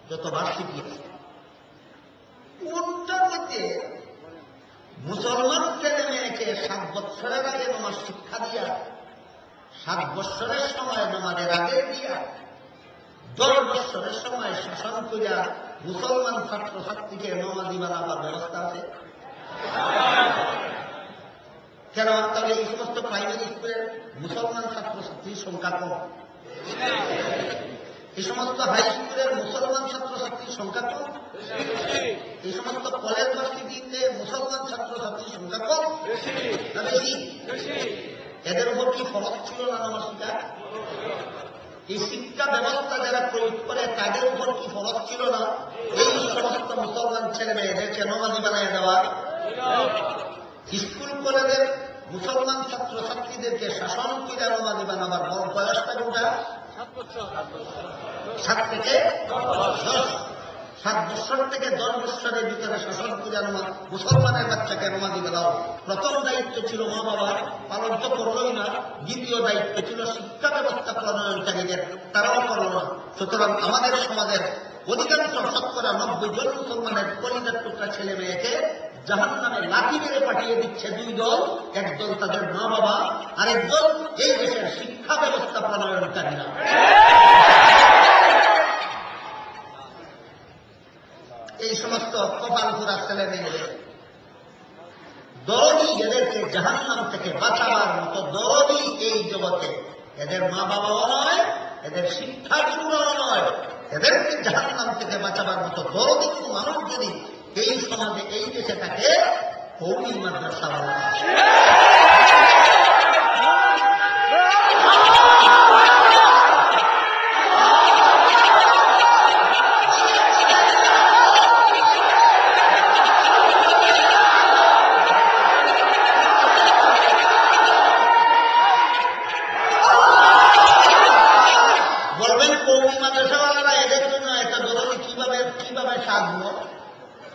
যত ভার্সিটি আছে, কোনটার মধ্যে মুসলমান ছেলে মেয়েকে 7 বছরের আগে নামাজ শিক্ষা দিয়া, 7 বছরের সময় নামাজের আগে দিয়া, 10 বছরের সময় শাসন করিয়া মুসলমান ছাত্র ছাত্রীকে নামাজি বানাবার ব্যবস্থা আছে? কেন? তাহলে এই সমস্ত প্রাইমারি স্কুলের মুসলমান ছাত্র ছাত্রীর সংখ্যা কম, এই সমস্ত হাই স্কুলের মুসলমান ছাত্র ছাত্রীর সংখ্যা কম, এই সমস্ত কলেজ ভার্সিটিতে মুসলমান ছাত্র ছাত্রীর সংখ্যা কম না বেশি? এদের উপর কি ফরজ ছিল না নামাজ শিক্ষা? এই শিক্ষা ব্যবস্থা যারা প্রয়োগ করে তাদের উপর কি ফরজ ছিল না এই সমস্ত মুসলমান ছেলে মেয়েদেরকে নামাজি বানিয়ে দেওয়া? স্কুল কলেজের মুসলমান ছাত্র ছাত্রীদেরকে শাসন করে নামাজি বানাবার বড় বয়সটা কোনটা? 7 থেকে 10। 7 বছর থেকে 10 বছরের ভিতরে শাসন করে মুসলমানের বাচ্চাকে নামাজি বানাও। প্রথম দায়িত্ব ছিল মা বাবার, পালন তো করলই না। দ্বিতীয় দায়িত্ব ছিল শিক্ষা ব্যবস্থা প্রণয়নকারীদের, তারাও করল না। সুতরাং আমাদের সমাজের অধিকাংশ 90% মুসলমানের কলিজার টুকরা ছেলে মেয়েকে জাহান্নামে লাঠি মেরে পাঠিয়ে দিচ্ছে 2 দল। একদল তাদের মা বাবা, আরেকদল এই দেশের শিক্ষা ব্যবস্থা প্রণয়নকারীরা। এই সমস্ত কপালপুরা ছেলে মেয়েদের দরদি, এদেরকে জাহান্নাম থেকে বাঁচাবার মতো দরদি এই জগতে এদের মা বাবাও নয়, এদের শিক্ষাগুরুরাও নয়। এদেরকে জাহান্নাম থেকে বাঁচাবার মতো দরদি কোনো মানুষ যদি এই সমাজে এই দেশে থাকে, কওমি মাদ্রাসা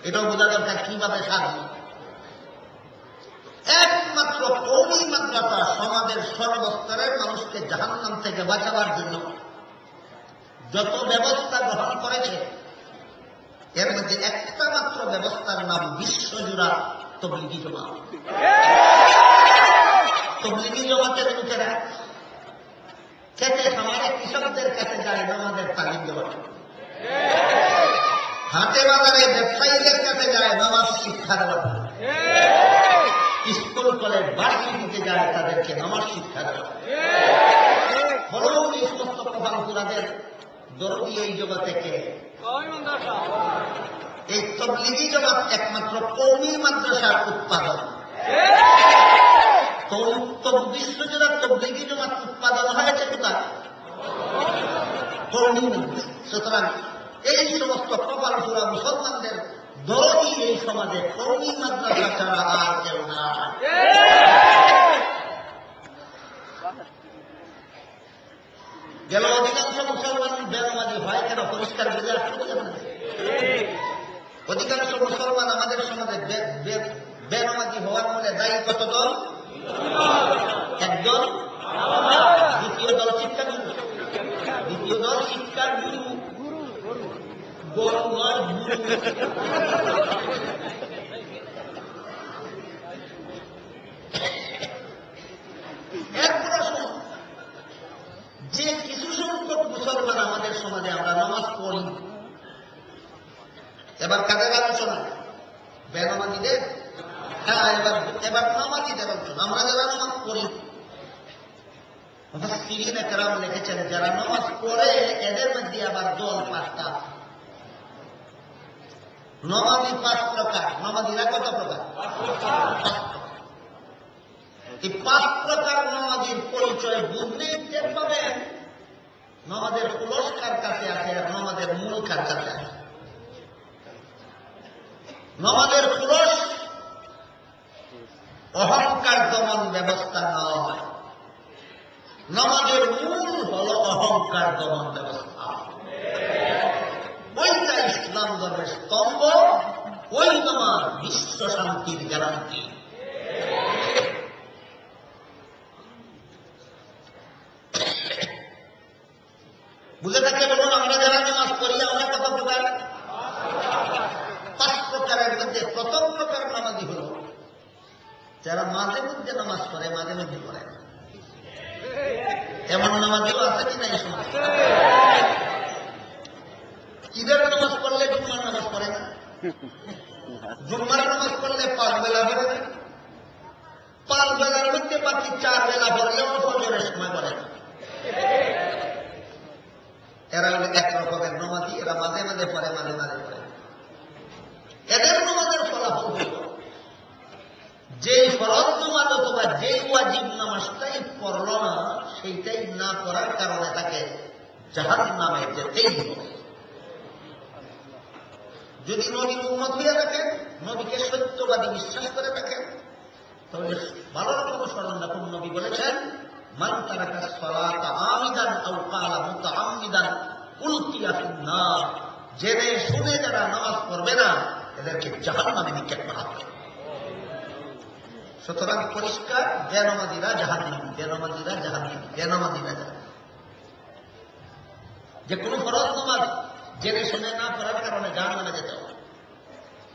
এটাও বোঝা দরকার কিভাবে সাধব। একমাত্র কওমি মাদ্রাসা সমাজের সর্বস্তরের মানুষকে জাহান্নাম থেকে বাঁচাবার জন্য যত ব্যবস্থা গ্রহণ করেছে, এর মধ্যে একটা মাত্র ব্যবস্থার নাম বিশ্বজোড়া তবলিগি জমাত। তবলিগি জমাতের লোকেরা খেতে খামারে কৃষকদের কাছে যায় নামাজের তালিম দেওয়ার, হাটে বাজারে ব্যবসায়ীদের কাছে যায় নামাজ শিক্ষা দেওয়া, স্কুল কলেজ ভার্সিটিতে যায় তাদেরকে নামাজ শিক্ষা দেওয়া। বরং এই সমস্ত প্রধানপুরাদের দরদি এই জগতে কে? এই তবলিগি জমাত একমাত্র কওমি মাদ্রাসার উৎপাদন। বিশ্বজোড়া তবলিগি জমাত উৎপাদন হয়েছে কোথায়? কওমি মাদ্রাসা। সুতরাং এই সমস্ত কপালপুরা মুসলমানদের দরদি এই সমাজে কওমি মাদ্রাসা ছাড়া আর কেউ না। গেল অধিকাংশ মুসলমান বেনামাজি হয় কেন? পরিষ্কার বুঝে আসতে না। অধিকাংশ মুসলমান আমাদের সমাজে বেনামাজি হওয়ার মূলে দায়ী কত দল? 1 একদল, দ্বিতীয় দল শিক্ষা গুরু, দ্বিতীয় দল শিক্ষার গুরু, গরু নয় গুরু। এরপর যে কিছু সংখ্যক মুসলমান আমাদের সমাজে আমরা নামাজ পড়ি, এবার কাদের আলোচনা? বেনামাজিদের। হ্যাঁ, এবার নামাজিদের আলোচনা। আমরা যারা নামাজ পড়ি, মুফাসসিরিন কেরাম লিখেছেন যারা নামাজ পড়ে এদের মধ্যে আবার দল 5টা। নামাজি 5 প্রকার। নামাজিরা কত প্রকার? 5 এই 5 প্রকার নামাজির পরিচয় বুঝলেই টের পাবেন নামাজের খোলস কার কাছে আছে আর নামাজের মূল কার কাছে আছে। নামাজের খোলস অহংকার দমন ব্যবস্থা নয়, নামাজের মূল হল অহংকার দমন ব্যবস্থা। ওইটা ইসলাম ধর্মের স্তম্ভ, ওই নামাজ বিশ্ব শান্তির গ্যারান্টি। বুঝে থাকলে বলুন, আমরা যারা নামাজ পড়ি আমরা কত প্রকার? 5 প্রকারের মধ্যে প্রথম প্রকার নামাজি হল যারা মাঝে মধ্যে নামাজ পড়ে, মাঝে মধ্যে পড়ে না। এমন নামাজিও আছে কিনা এই সময়? ঈদের নামাজ পড়লে জুম্মার নামাজ পড়ে না, জুম্মার নামাজ পড়লে 5 বেলা পড়ে না, 5 বেলার মধ্যে বাকি 4 বেলা পড়লেও ফজরের সময় পড়ে না। এরা হলো এক রকমের নামাজি, এরা মাঝে মাঝে পড়ে, মাঝে মাঝে পড়ে। এদের নামাজের ফলাফল হল যে ফরজ নামাজ অথবা যে ওয়াজিব নামাজটাই পড়ল না, সেইটাই না পড়ার কারণে তাকে জাহান্নামে যেতেই হবে। যদি নবীর উম্মত হয়ে থাকেন, নবীকে সত্যবাদী বিশ্বাস করে থাকেন, তাহলে ভালো রকম স্মরণ রাখুন। নবী বলেছেন, মান তারাকা সালাতা আমিদান আও ক্বালা মুতাআম্মিদান উলকিয়া ফিন-নার, জেনে শুনে যারা নামাজ পড়বে না এদেরকে জাহান্নামে নিক্ষেপ করা হবে। সুতরাং পরিষ্কার, বেনামাজিরা জাহান্নামী, বেনামাজিরা জাহান্নামী, বেনামাজিরা জাহান্নামী। যে কোনো ফরজ নামাজ জেনে শুনে না পড়ার কারণে জাহান্নামে যেতে হবে,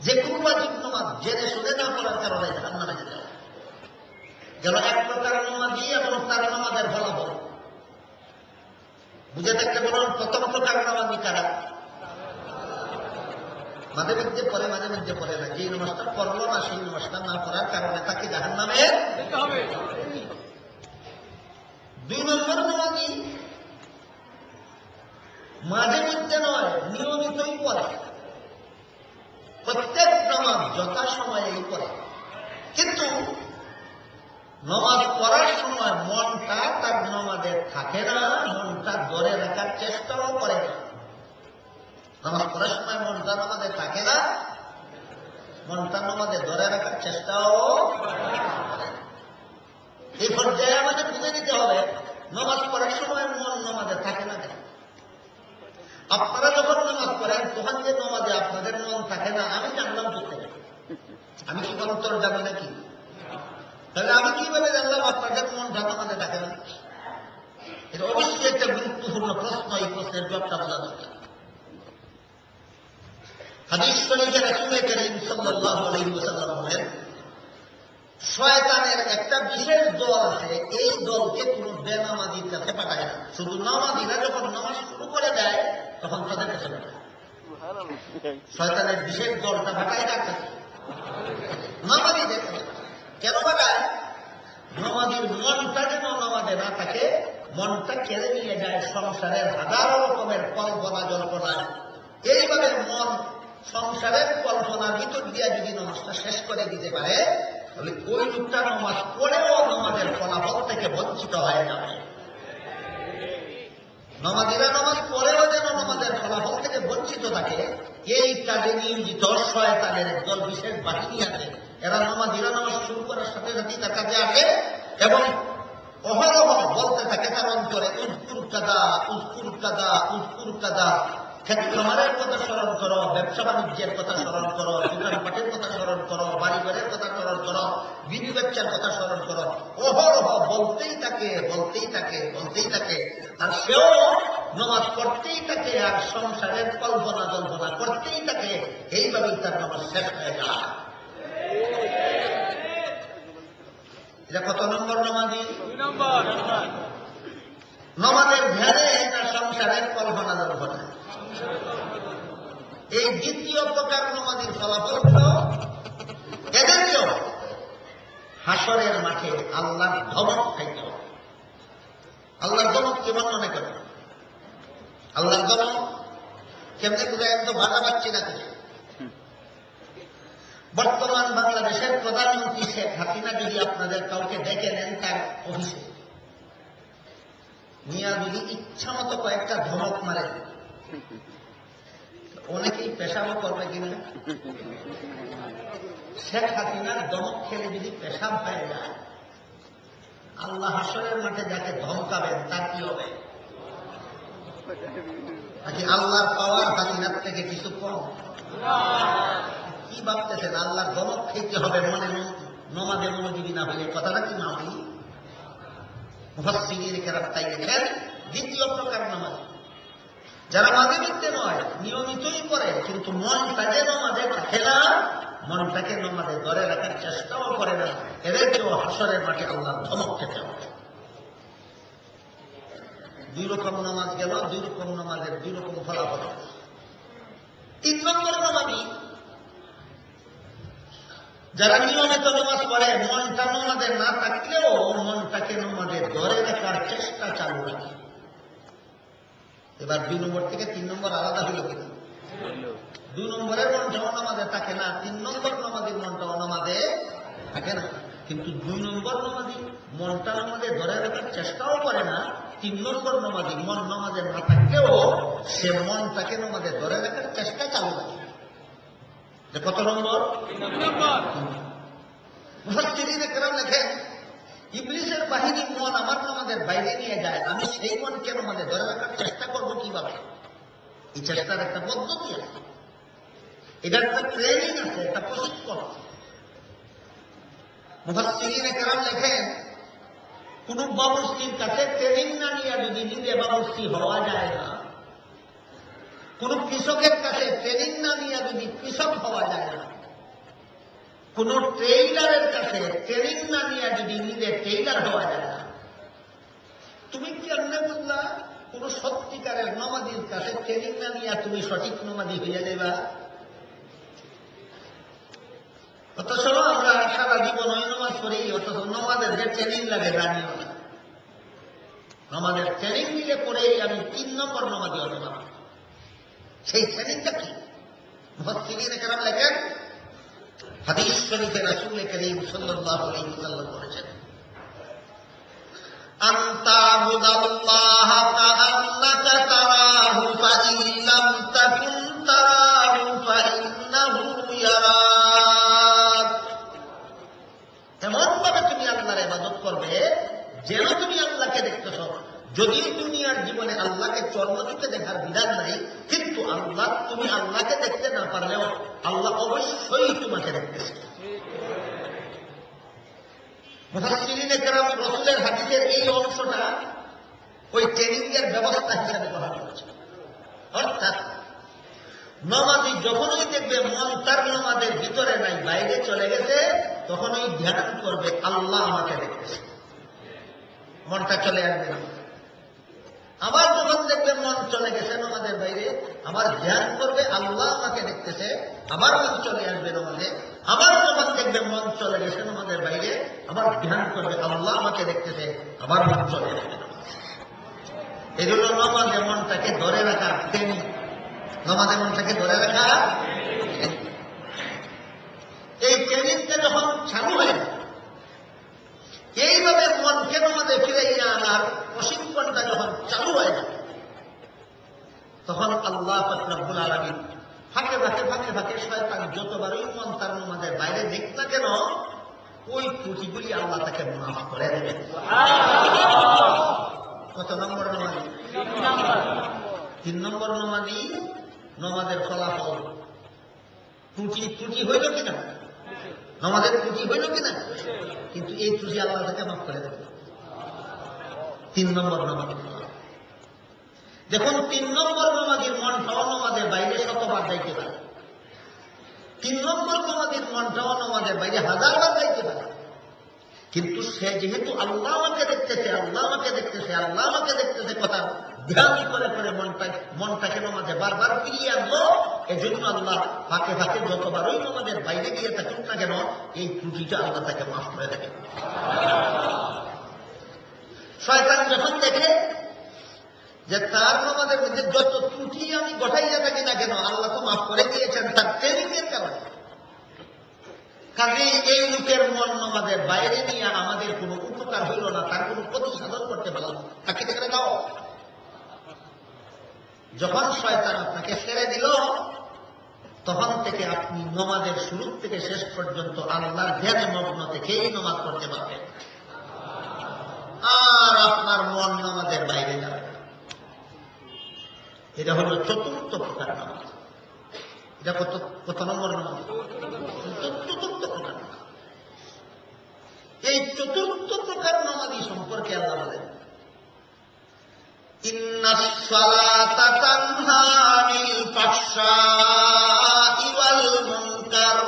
যে কোনো ওয়াজিব নামাজ জেনে শুনে না পড়ার কারণে জাহান্নামে যেতে হবে। গেল এক প্রকার নামাজি এবং তার নামাজের ফলাফল। বুঝে থাকতে বলুন, প্রথম প্রকার নামাজি কারা? মাঝে মধ্যে পড়ে, মাঝে মধ্যে পড়ে না। যে নামাজটা পড়লো না, সেই নামাজটা না পড়ার কারণে তাকে জাহান্নামে যেতে হবে। 2 নম্বর নামাজি মাঝে মধ্যে নয়, নিয়মিতই পড়ে, প্রত্যেক নামাজ যথাসময়েই পড়ে, কিন্তু নামাজ পড়ার সময় মনটা তার নামাজে থাকে না, মনটা ধরে রাখার চেষ্টাও করে না। নামাজ পড়ার সময় মনটা নামাজে থাকে না, মনটা নামাজে ধরে রাখার চেষ্টাও করে না। এই পর্যায়ে আমাদের বুঝে নিতে হবে নামাজ পড়ার সময় মন নামাজে থাকে না কেন। আপনারা যখন নামাজ পড়েন তখন যে নামাজে আপনাদের মন থাকে না, আমি জানলাম কোথায়? আমি কি অন্তর জানি নাকি? তাহলে আমি কিভাবে জানলাম আপনাদের মনটা নামাজে থাকে না? এটা অবশ্যই একটা গুরুত্বপূর্ণ প্রশ্ন। এই প্রশ্নের জবাবটা বলা দরকার। হাদিস শরীফে রাসূল কারীম সাল্লাল্লাহু আলাইহি ওয়াসাল্লাম বলেন, শয়তানের একটা বিশেষ দল আছে, এই দলকে কোনো বেনামাজির কাছে পাঠায় না। শুধু নামাজিরা যখন নামাজ শুরু করে দেয় তখন তাদের কাছে পাঠায়। শয়তানের বিশেষ দলটা পাঠায় কার কাছে? নামাজিদের কাছে। কেন পাঠায়? নামাজির মনটা যেন নামাজে না থাকে, মনটা কেড়ে নিয়ে যায় সংসারের হাজারো রকমের কল্পনা জল্পনায়। এইভাবে মন সংসারের কল্পনার ভিতর দিয়ে যদি নামাজটা শেষ করে দিতে পারে, তাহলে ওই লোকটা নামাজ পড়েও নামাজের ফলাফল থেকে বঞ্চিত হয়ে যাবে। নামাজিরা নামাজ পড়েও যেন নামাজের ফলাফল থেকে বঞ্চিত থাকে, এই কাজে নিয়োজিত শয়তানের একদল বিশেষ বাহিনী আছে। এরা নামাজিরা নামাজ শুরু করার সাথে সাথে তার কাছে আসে এবং অহরহ বলতে থাকে তার অন্তরে, উজকুর কাদা, উজকুর কাদা, উজকুর কাদা। ক্ষেত খামারের কথা স্মরণ করো, ব্যবসা বাণিজ্যের কথা স্মরণ করো, দোকানপাটের কথা স্মরণ করো, বাড়িঘরের কথা স্মরণ করো, বিবি বাচ্চার কথা স্মরণ করো। অহরহ বলতেই থাকে, বলতেই থাকে, বলতেই থাকে। আর সেও নামাজ পড়তেই থাকে, আর সংসারের কল্পনা জল্পনা করতেই থাকে। এইভাবেই তার নামাজ শেষ হয়ে যায়। এটা কত নম্বর নামাজি? নামাজের ধ্যানে না সংসারের কল্পনা জল্পনা? এই দ্বিতীয় প্রকার নামাজির ফলাফল হল এদেরকেও হাসরের মাঠে আল্লাহর ধমক খাইতে হবে। আল্লাহর ধমক কেমন মনে করেন? আল্লাহর ধমক কেমনে বুঝায় তো ভাষা পাচ্ছি না। বর্তমান বাংলাদেশের প্রধানমন্ত্রী শেখ হাসিনা যদি আপনাদের কাউকে ডেকে নেন তার অফিসে, মিয়া যদি ইচ্ছা মতো কয়েকটা ধমক মারে, অনেকেই পেশাবও করবে কিনা? শেখ হাসিনার ধমক খেলে যদি পেশাব হয়ে যায়, আল্লাহ হাসরের মাঠে যাকে ধমকাবেন তার কি হবে? নাকি আল্লাহর পাওয়ার হাসিনার থেকে কিছু কম? কি ভাবতেছেন? আল্লাহর ধমক খেতে হবে মনে নমাজে মনোযোগী না হলে? কথাটা কি না হই? মুফাসসিরিন কেরাম তাই লেখেন, দ্বিতীয় প্রকার নামাজ যারা মাঝে মধ্যে নয় নিয়মিতই করে, কিন্তু মনটাকে নমাজে রাখে না, মনটাকে নমাজে ধরে রাখার চেষ্টাও করে না, এদেরকেও হাসরের মাঠে আল্লাহর ধমক খেতে হবে। দুই রকম নামাজ গেল, দুই রকম নামাজের দুই রকম ফলাফল। 3 নম্বর নামাজি যারা নিয়মিত নামাজ পড়ে, মনটা নামাজে না থাকলেও মনটাকে নামাজে ধরে রাখার চেষ্টা চালু রাখে। এবার 2 নম্বর থেকে 3 নম্বর আলাদা হইল কিনা? 2 নম্বরের মনটাও নামাজে থাকে না, 3 নম্বর নামাজের মনটাও নামাজে থাকে না। কিন্তু 2 নম্বর নামাজি মনটা নামাজে ধরে রাখার চেষ্টাও করে না, 3 নম্বর নামাজি মন নামাজে না থাকলেও সে মনটাকে নামাজে ধরে রাখার চেষ্টা চালু রাখে। কত নম্বর? 3 নম্বর। মুফাসসিরিন কেরাম লেখেন, ইবলিসের বাহিনী মন আমার নামাজের বাইরে নিয়ে যায়, আমি সেই মনকে নামাজে ধরে রাখার চেষ্টা করবো কিভাবে? এই চেষ্টার একটা পদ্ধতি আছে, এটার একটা ট্রেনিং আছে, একটা প্রশিক্ষণ আছে। মুফাসসিরিন কেরাম লেখেন, কোন বাবুর্চির কাছে ট্রেনিং না নিয়ে যদি নিজে বাবুর্চি হওয়া যায় না, কোন কৃষকের কাছে ট্রেনিং না নিয়ে যদি কৃষক হওয়া যায় না, কোন ট্রেইলারের কাছে ট্রেনিং না নিয়ে যদি নিজে ট্রেইলার হওয়া যায় না, তুমি কেমনে বুঝলা কোন সত্যিকারের নামাজির কাছে ট্রেনিং না নিয়ে তুমি সঠিক নামাজি হইয়া যাইবা? অথচ আমরা সারা জীবন ওই নামাজ পড়ি, অথচ নামাজের যে ট্রেনিং লাগে জানিও না। নামাজের ট্রেনিং নিলে পরেই আমি 3 নম্বর নামাজি হতে পারব। সেই ট্রেনিংটা কি? মুফাসসিরিন কেরাম লেখেন, হাদিস শরীফে রাসূল করিম সাল্লাল্লাহু আলাইহি ওয়াসাল্লাম বলেছেন, আনতা বুদাল্লাহ কাআন্নাকা তারাহু ফাইন লাম তাকুন তারাহু ফাইন্নাহু ইয়ারাক। এমন ভাবে তুমি আল্লাহর ইবাদত করবে যেন তুমি আল্লাহকে দেখতেছ। যদিও দুনিয়ার জীবনে আল্লাহকে চর্মচোখে দেখার বিধান নাই, কিন্তু তুমি আল্লাহকে দেখতে না পারলেও আল্লাহ অবশ্যই তোমাকে দেখতেছে। মুফাসসিরিন কেরাম রাসূলের হাদিসের এই অংশটা ওই ট্রেনিং এর ব্যবস্থা হিসাবে গ্রহণ করেছে। অর্থাৎ নামাজি যখনই দেখবে মন তার নামাজের ভিতরে নাই, বাইরে চলে গেছে, তখনই ধ্যান করবে আল্লাহ আমাকে দেখতেছে, মনটা চলে আসবে না। আবার যখন দেখবে মন চলে গেছে নামাজের বাইরে, আবার ধ্যান করবে আল্লাহ আমাকে দেখতেছে, আবার মন চলে আসবে নামাজে। আবার যখন দেখবে মন চলে গেছে নামাজের বাইরে, আবার ধ্যান করবে আল্লাহ আমাকে দেখতেছে, আবার মন চলে আসবে নামাজে। এগুলো নামাজে মনটাকে ধরে রাখার ট্রেনিং, নামাজে মনটাকে ধরে রাখা। এই ট্রেনিংটা যখন চালু হয়, এইভাবে মনকে নামাজে ফিরাইয়া আনার প্রশিক্ষণটা যখন চালু হয় না, তখন আল্লাহ পাক রব্বুল আলামিন ফাঁকে ফাঁকে ফাঁকে ফাঁকে শয়তান যতবারই মন তার নামাজের বাইরে দেখ না কেন, ওই ত্রুটিগুলি আল্লাহ তাকে মাফ করে দেবেন। কত নম্বর নামাজি? 3 নম্বর নামাজি নমাজের ফলাফল ত্রুটি হইল কিনা, নমাজের ত্রুটি হইল কিনা, কিন্তু এই ত্রুটি আল্লাহ তাকে মাফ করে দেবে। 3 নম্বর নামাজ। দেখুন 3 নম্বর নামাজের মনটাও নামাজের বাইরে শতবার যাইতে পারে, 3 নম্বর নামাজের মনটাও নামাজের বাইরে 1000বার যাইতে পারে, কিন্তু সে যেহেতু আল্লাহ আমাকে দেখতেছে, আল্লাহ আমাকে দেখতেছে, আল্লাহ আমাকে দেখতেছে কথা ধ্যান করে করে মনটাকে নামাজে বারবার ফিরিয়ে আনলো। এজন্য আল্লাহ ফাঁকে ফাঁকে যতবারই নামাজের বাইরে গিয়ে থাকুক না কেন এই ত্রুটিটা আল্লাহ তাকে মাফ করে দেবে। শয়তান যখন দেখে যে তার নামাজের মধ্যে যত ত্রুটি আমি ঘটাইয়া থাকি না কেন আল্লাহ তো মাফ করে দিয়েছেন তার ট্রেনিং এর কারণে, কাজে এই লোকের মন নামাজের বাইরে নিয়ে আমাদের কোনো উপকার হইল না, তার কোনো ক্ষতি সাধন করতে পারলাম না, তাকে ছেড়ে দাও। যখন শয়তান আপনাকে ছেড়ে দিল তখন থেকে আপনি নামাজের শুরু থেকে শেষ পর্যন্ত আল্লাহর ধ্যানে মগ্ন থেকেই নামাজ পড়তে পারবেন, আর আপনার মন নামাজের বাইরে যাবে। এটা হল 4র্থ প্রকার নামাজ। এটা কত নম্বর নামাজ? 4র্থ প্রকার। এই 4র্থ প্রকার নামাজই সম্পর্কে আল্লাহ বলেন, ইন্নাস সালাতা তানহা আনিল ফাহশাই ওয়াল মুনকার।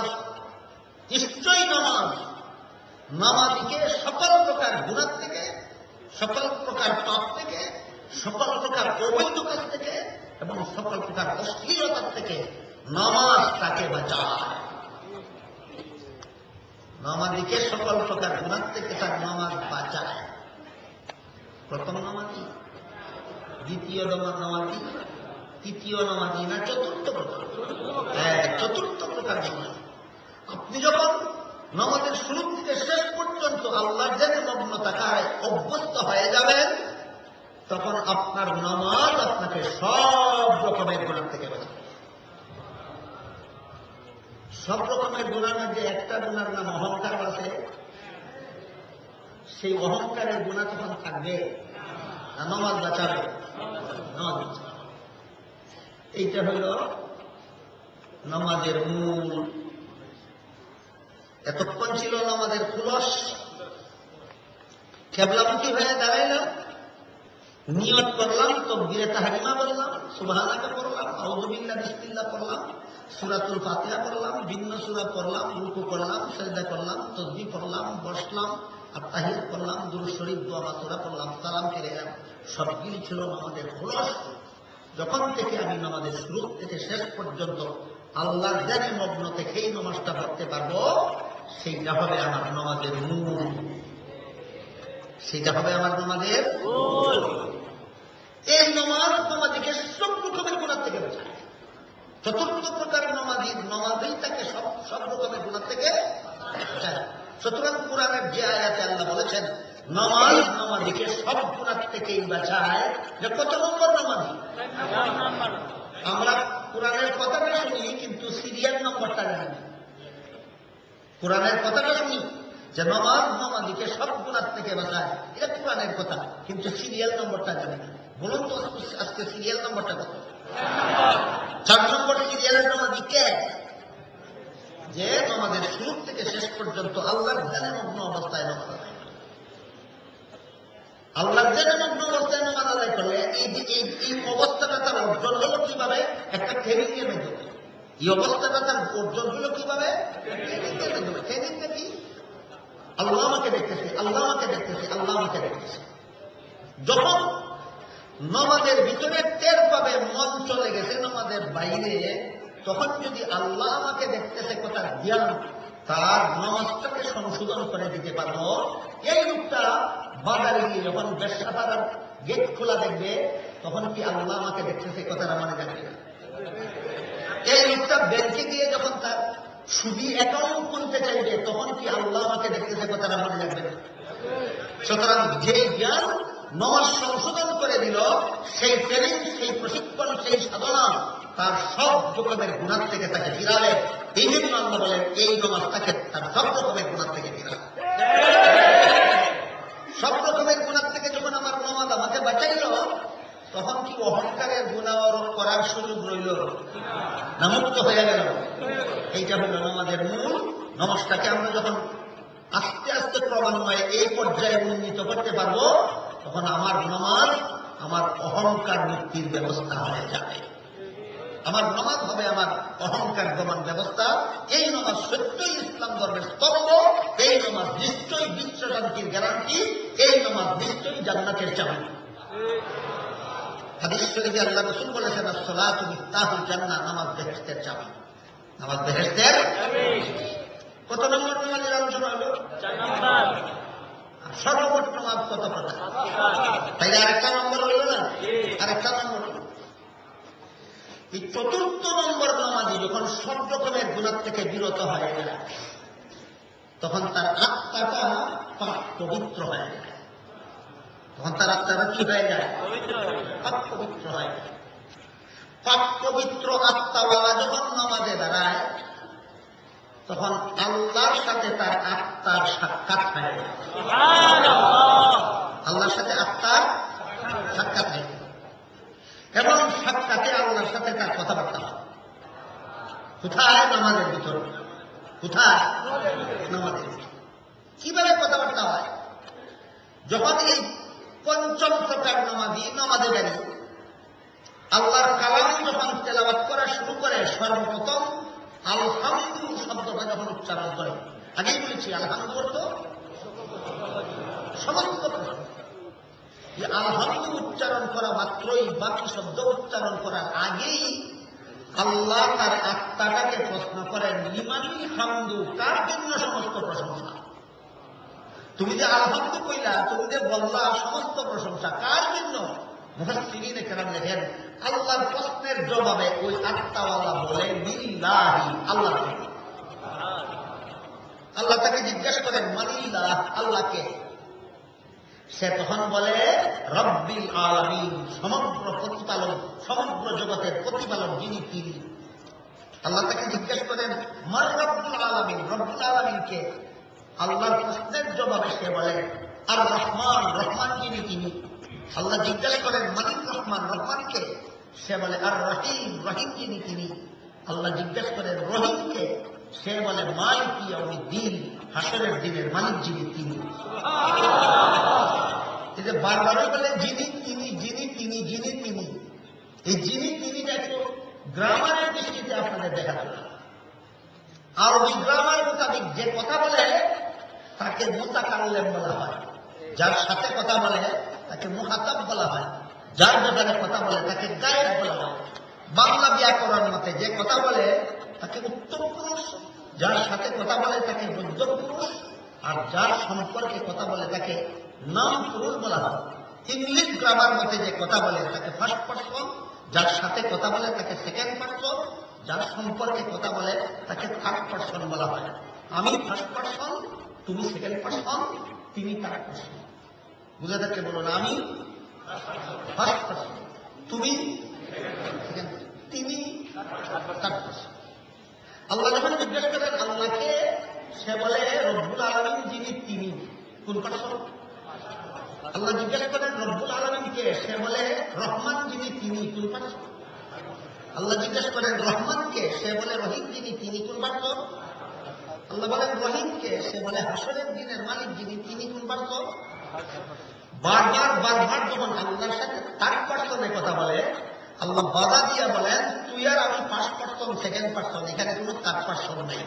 নিশ্চয়ই নামাজীকে সকল প্রকার গুনাহ থেকে, সকল প্রকার পাপ থেকে, সকল প্রকার অবৈধ কাজ থেকে এবং সকল প্রকার অশ্লীলতা থেকে নামাজ তাকে বাঁচায়। নামাজীকে সকল প্রকার গুনাহ থেকে তার নামাজ বাঁচায়। প্রথম নামাজি, দ্বিতীয় নামাজি, তৃতীয় নামাজি না 4র্থ প্রকার? 4র্থ প্রকার নামাজ। আপনি যখন নামাজের শুরু থেকে শেষ পর্যন্ত আল্লাহর ধ্যানে মগ্ন থাকায় অভ্যস্ত হয়ে যাবেন তখন আপনার নামাজ আপনাকে সব রকমের গুনাহ থেকে বাঁচাবে। সব রকমের গুনার মধ্যে একটা গুনার নাম অহংকার আছে, সেই অহংকারের গুনাহ তখন থাকবে, নামাজ বাঁচাবে। এইটা হইল নামাজের মূল। এতক্ষণ ছিল নামাজের খুলস। কেবলামুখী হয়ে দাঁড়াইলাম, নিয়ত করলাম, তাকবীরে তাহরিমা বললাম, সুবহানাল্লাহ পড়লাম, আউযু বিল্লাহি বিসমিল্লাহ পড়লাম, সূরাতুল ফাতিহা পড়লাম, ভিন্ন সূরা পড়লাম, রুকু করলাম, সিজদা করলাম, তাসবিহ পড়লাম, বসলাম, আত্তাহিয়াত পড়লাম, দুরূদ শরীফ, দোয়া মাসুরা পড়লাম, সালাম ফিরে গেলাম। সবগুলি ছিল নামাজের খুলস। যখন থেকে আমি নামাজের শুরু থেকে শেষ পর্যন্ত আল্লাহর ধ্যানে মগ্ন থেকেই নামাজটা পড়তে পারবো, সেইটা হবে আমার নামাজের মূল। সেইটা হবে আমার নামাজের মূল। এই নামাজীকে সব রকমের গুনাহ থেকে বাঁচায়। 4র্থ প্রকার নামাজই তাকে সব রকমের গুনাহ থেকে বাঁচায়। সুতরাং কুরআনের যে আয়াতে আল্লাহ বলেছেন নামাজীকে সব গুনাহ থেকেই বাঁচায়, যে কত নম্বর নামাজি? আমরা কুরআনের কথাটা শুনি কিন্তু সিরিয়াল নম্বরটা জানি না। কুরআনের কথাটা শুনি যে নামাজীকে সব গুনাহ থেকে বাঁচায়, এটা কুরআনের কথা, কিন্তু সিরিয়াল নম্বরটা জানি না। বলুন তো আজকে সিরিয়াল নম্বরটা কত? 4 নম্বর সিরিয়ালের নামাজি কে? যে নামাজের শুরু থেকে শেষ পর্যন্ত আল্লাহর ধ্যানে মগ্ন অবস্থায় নামাজ আদায় করে। আল্লাহর ধ্যানে মগ্ন অবস্থায় নামাজ আদায় করলে এই অবস্থাটা তার অর্জন হলো কিভাবে? একটা ট্রেনিং এর মাধ্যমে। এই অবস্থাটা তার অর্জন হলো কিভাবে? ট্রেনিংটা কি? আল্লাহ আমাকে দেখতেছে, আল্লাহ আমাকে দেখতেছে, আল্লাহ আমাকে দেখতেছে। যখন নামাজের ভিতরে টের পাবে মন চলে গেছে নামাজের বাইরে, তখন যদি আল্লাহ আমাকে দেখতেছে কথার জ্ঞান তার নামাজটাকে সংশোধন করে দিতে পারবো। এই লোকটা বাজারে গিয়ে যখন ব্যবসাটার গেট খোলা দেখবে তখন কি আল্লাহ আমাকে দেখতেছে কথাটা মনে যাবে না? এই লোকটা ব্যাংকে গিয়ে যখন তার সুদী অ্যাকাউন্ট খুলতে চাইবে তখন কি আল্লাহ আমাকে দেখতেছে কথাটা মনে যাবে না? সুতরাং যে জ্ঞান নামাজ সংশোধন করে দিল, সেই ট্রেনিং, সেই প্রশিক্ষণ, সেই সাধনা তার সব রকমের গুনাহ থেকে তাকে ফিরাবে। এই জন্য আল্লাহ বলেন এই নামাজ তাকে তার সব রকমের গুনাহ থেকে ফিরাবে। সব রকমের গুনাহ থেকে যখন আমার নামাজ আমাকে বাঁচাইল, তখন কি অহংকারের গুনাহ করার করার সুযোগ রইল না মুক্ত হয়ে গেল? এইটা হলো নামাজের মূল। নামাজটাকে আমরা যখন আস্তে আস্তে ক্রমান্বয়ে এই পর্যায়ে উন্নীত করতে পারবো, তখন আমার নামাজ আমার অহংকার মুক্তির ব্যবস্থা হয়ে যাবে। আমার নামাজ হবে আমার অহংকার দমন ব্যবস্থা। এই নামাজ সত্যই ইসলাম ধর্মের স্তম্ভ। এই নামাজ নিশ্চয়ই বিশ্ব শান্তির গ্যারান্টি। এই নামাজ নিশ্চয়ই জান্নাতের চাবি। হাদিস শরীফে আল্লাহ রাসূল বলেছেন, আসসালাতু মিফতাহুল জান্নাহ, নামাজ বেহেশতের চাবি। নামাজ বেহেশতের চাবি। কত নম্বর নামাজের আলোচনা হলো? 4 নম্বর। সর্বমোট নামাজ কত প্রকার? তাই আরেকটা নম্বর হলো না? আরেকটা নম্বর। এই চতুর্থ নম্বর নামাজি যখন সব রকমের গুনাহ থেকে বিরত হয়ে যায়, তখন তার আত্মাটা পাক পবিত্র হয়ে যায়। তখন তার আত্মাটা কি হয়ে যায়? পাক পবিত্র হয়ে যায়। পাক পবিত্র আত্মাওয়ালা যখন নামাজে দাঁড়ায়, তখন আল্লাহর সাথে তার আত্মার সাক্ষাৎ হয়। আল্লাহর সাথে আত্মার সাক্ষাৎ হয় এবং সাক্ষাতে আল্লাহর সাথে তার কথাবার্তা হয়। কোথায়? নামাজের ভিতর। কোথায়? নামাজের ভিতর। কিভাবে কথাবার্তা হয়? যখন এই পঞ্চম প্রকার নামাজি নামাজে দাঁড়িয়ে আল্লাহর কালাম যখন তেলাওয়াত করা শুরু করে, সর্বপ্রথম আলহামদু শব্দটা যখন উচ্চারণ করে, আগেই বলেছি আলহামদু অর্থ সমস্ত প্রশংসা। এই আলহামদু উচ্চারণ করা মাত্রই, বাকি শব্দ উচ্চারণ করার আগেই আল্লাহ তার আত্মাটাকে প্রশ্ন করেন, লিমানিল হামদু, কার জন্য সমস্ত প্রশংসা? তুমি যে আলহামদু কইলা, তুমি যে বললা সমস্ত প্রশংসা, কার জন্য? মুফাসসিরিনে কেরাম লেখেন, আল্লাহর প্রশ্নের জবাবে ওই আত্মাওয়ালা বলে লিল্লাহি, আল্লাহ। আল্লাহ তাকে জিজ্ঞাসা করেন, মানিল্লাহ, আল্লাহকে? সে তখন বলে রব্বিল আলামিন, সমগ্র প্রতিপালক, সমগ্র জগতের প্রতিপালক যিনি, তিনি। আল্লাহ তাকে জিজ্ঞাসা করেন, মার রব্বুল আলামিন, রব্বুল আলামিনকে? আল্লাহর প্রশ্নের জবাবে সে বলে আর রহমান, রহমান যিনি, তিনি। আল্লাহ জিজ্ঞাসা করেন, মানিক রহমান, রহমানকে? সে বলে আর রহিম, রহিম যিনি, তিনি। আল্লাহ জিজ্ঞাসা করেন, রহিমকে? সে বলে মালিকি ইয়াউমিদ্দিন, হাসরের দিনের মালিক যিনি, তিনি। এই যে বারবারই বলে যিনি, তিনি, যিনি, তিনি, যিনি, তিনি। এই যিনি, তিনিটা একটু গ্রামারের দৃষ্টিতে আপনাদের দেখা যাবে। আরবি গ্রামার মোতাবেক যে কথা বলে তাকে মুতাকাল্লিম বলা হয়, যার সাথে কথা বলে তাকে মুখাতাব বলা হয়, যার ব্যাপারে কথা বলে তাকে গায়েব বলা হয়। বাংলা ব্যাকরণ মতে যে কথা বলে তাকে উত্তম পুরুষ, যার সাথে কথা বলে তাকে মধ্যম পুরুষ, আর যার সম্পর্কে কথা বলে তাকে নাম পুরুষ বলা হয়। ইংলিশ গ্রামার মতে যে কথা বলে তাকে ফার্স্ট পারসন, যার সাথে কথা বলে তাকে সেকেন্ড পারসন, যার সম্পর্কে কথা বলে তাকে থার্ড পারসন বলা হয়। আমি ফার্স্ট পারসন, তুমি সেকেন্ড পারসন, তিনি থার্ড পারসন। বুঝে থাকলে বলুন, আমি ফার্স্ট পারসন, তুমি সেকেন্ড, তিনি থার্ড পারসন। আল্লাহ যখন জিজ্ঞাসা করেন আল্লাহকে, সে বলে রব্বুল আলামিন যিনি, তিনি। কোন পারসন? আল্লাহ জিজ্ঞাসা করেন রব্বুল আলামিনকে, সে বলে রহমান যিনি, তিনি। কোন পারসন? আল্লাহ জিজ্ঞাসা করেন রহমানকে, সে বলে রহিম যিনি, তিনি। কোন পারসন? আল্লাহ বলেন রহিমকে, সে বলে হাসরের দিনের মালিক যিনি, তিনি। কোন পারসন? বারবার বারবার যখন আল্লাহর সাথে থার্ড পারসনে কথা বলে, আল্লাহ বাধা দিয়া বলেন, তুই আর আমি ফার্স্ট পারসন, সেকেন্ড পারসন, এখানে কোনো থার্ড পারসন নেই।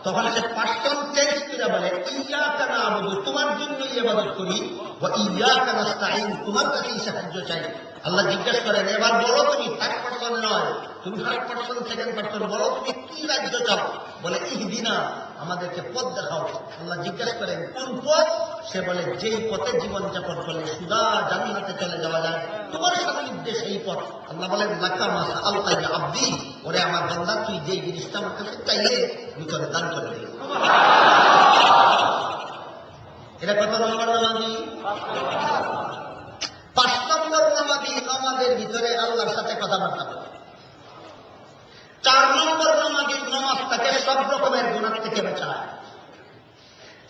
তখন সে পার্সন চেঞ্জ করে বলে, ইয়্যাকা না'বুদু, তোমার জন্যই ইবাদত করি, ওয়া ইয়্যাকা নাস্তাঈন, তোমার কাছেই সাহায্য চাই। আল্লাহ জিজ্ঞাসা করেন, এবার বলো তুমি থার্ড পারসন নয়, তুমি ফার্স্ট পারসন, সেকেন্ড পারসন, বলো তুমি কি রাজ্য চাও? বলে ইহদিনা, আমাদেরকে পথ দেখাও। আল্লাহ জিজ্ঞাসা করেন কোন পথ? সে বলে যেই পথে জীবনযাপন করলে সুদা জান্নাতে চলে যাওয়া যায়, তোমার সান্নিধ্যে সেই পথ। আল্লাহ বলেন লাকা মা সাআলতা ইয়া আবদি, ওরে আমার বান্দা, তুই যেই জিনিসটা আমার কাছে চাইলে আমি তোরে দান করে দিই। এটা কত নম্বর নামাজি? 5 নম্বর নামাজি আমাদের ভিতরে আল্লাহর সাথে কথাবার্তা বলে। 4 নম্বর নামাজির নামাজ তাকে সব রকমের গুনাহ থেকে বাঁচায়।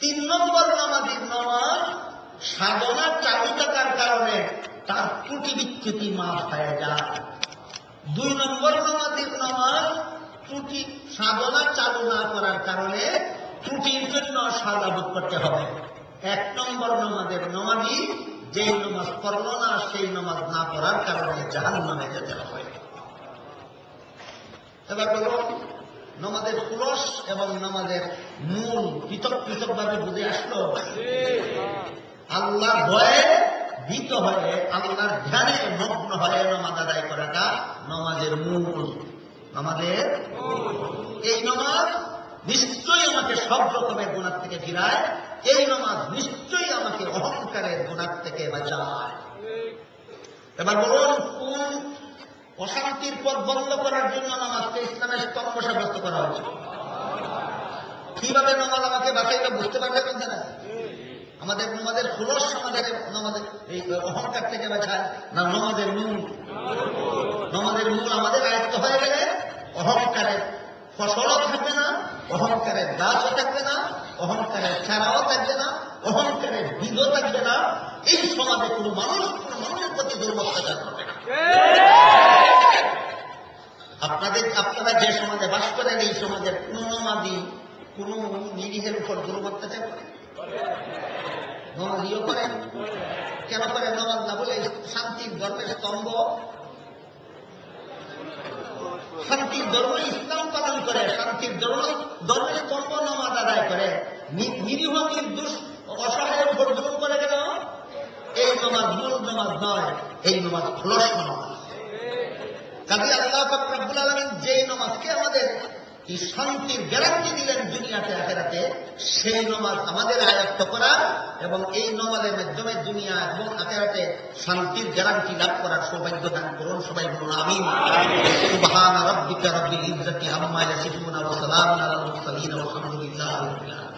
3 নম্বর নামাজির নামাজ সাধনা চালু থাকার কারণে তার ত্রুটি বিচ্যুতি মাফ হয়ে যায়। 2 নম্বর নামাজের নামাজ ত্রুটি সাধনা চালু না করার কারণে ত্রুটির জন্য সাজা ভোগ করতে হবে। 1 নম্বর নামাজের নামাজি যেই নামাজ পড়ল না সেই নামাজ না পড়ার কারণে জাহান্নামে যেতে হবে। এবার বলুন, নামাজের খুলস এবং নামাজের মূল পৃথক পৃথক ভাবে বুঝে আসলো। আল্লাহর ভয়ে ভীত হয়ে আল্লাহর ধ্যানে মগ্ন হয়ে নামাজ আদায় করাটা নামাজের মূল। নামাজের এই নামাজ নিশ্চয়ই আমাকে সব রকমের গুনাহ থেকে ফিরায়, এই নামাজ নিশ্চয়ই আমাকে অহংকারের গুনাহ থেকে বাঁচায়। এবার বলুন, কোন অশান্তির পথ বন্ধ করার জন্য নামাজকে ইসলামের স্তম্ভ সাব্যস্ত করা হয়েছে? কিভাবে নামাজ আমাকে বাঁচাইতে বুঝতে পারবে না? আমাদের নামাজের খুলস আমাদের নামাজের এই অহংকার থেকে বাঁচায় না নামাজের মূল? নামাজের মূল আমাদের আয়ত্ত হয়ে গেলে অহংকারের ফসলও থাকবে না, অহংকারের গাছও থাকবে না, অহংকারের চারাও থাকবে না, অহংকারের বীজও থাকবে না। এই সমাজে কোনো মানুষের প্রতি দুর্বত্যাচার করবে না। আপনারা যে সমাজে বাস করেন এই সমাজের কোন নামাজি কোন নিরীহের উপর দুর্বত্যাচার করে? নামাজিও করেন। কেন করে? নামাজ না বলে শান্তির ধর্মের স্তম্ভ, শান্তির ধর্ম ইসলাম পালন করে, শান্তির ধর্মের স্তম্ভ নামাজ আদায় করে, নিরীহ নির্দোষ অসহায়ের উপর জুলুম করে গেল। এই নামাজ মূল নামাজ নয়, এই নামাজ খুলস নামাজ। কাজে আল্লাহ পাক রব্বুল আলামিন যে নামাজকে আমাদের এই শান্তির গ্যারান্টি দিলেন দুনিয়াতে আখিরাতে, সেই নামাজ আমাদের আয়ত্ত করা এবং এই নামাজের মাধ্যমে দুনিয়া এবং আখিরাতে শান্তির গ্যারান্টি লাভ করার সৌভাগ্য দান করুন। সবাই বলুন আমিন। সুবহান রাব্বিকা রাব্বিল ইজ্জাতি আম্মা ইয়াসিফুন ওয়া সালামুন আলাল মুরসালিন ওয়া আলহামদুলিল্লাহি রাব্বিল আলামিন।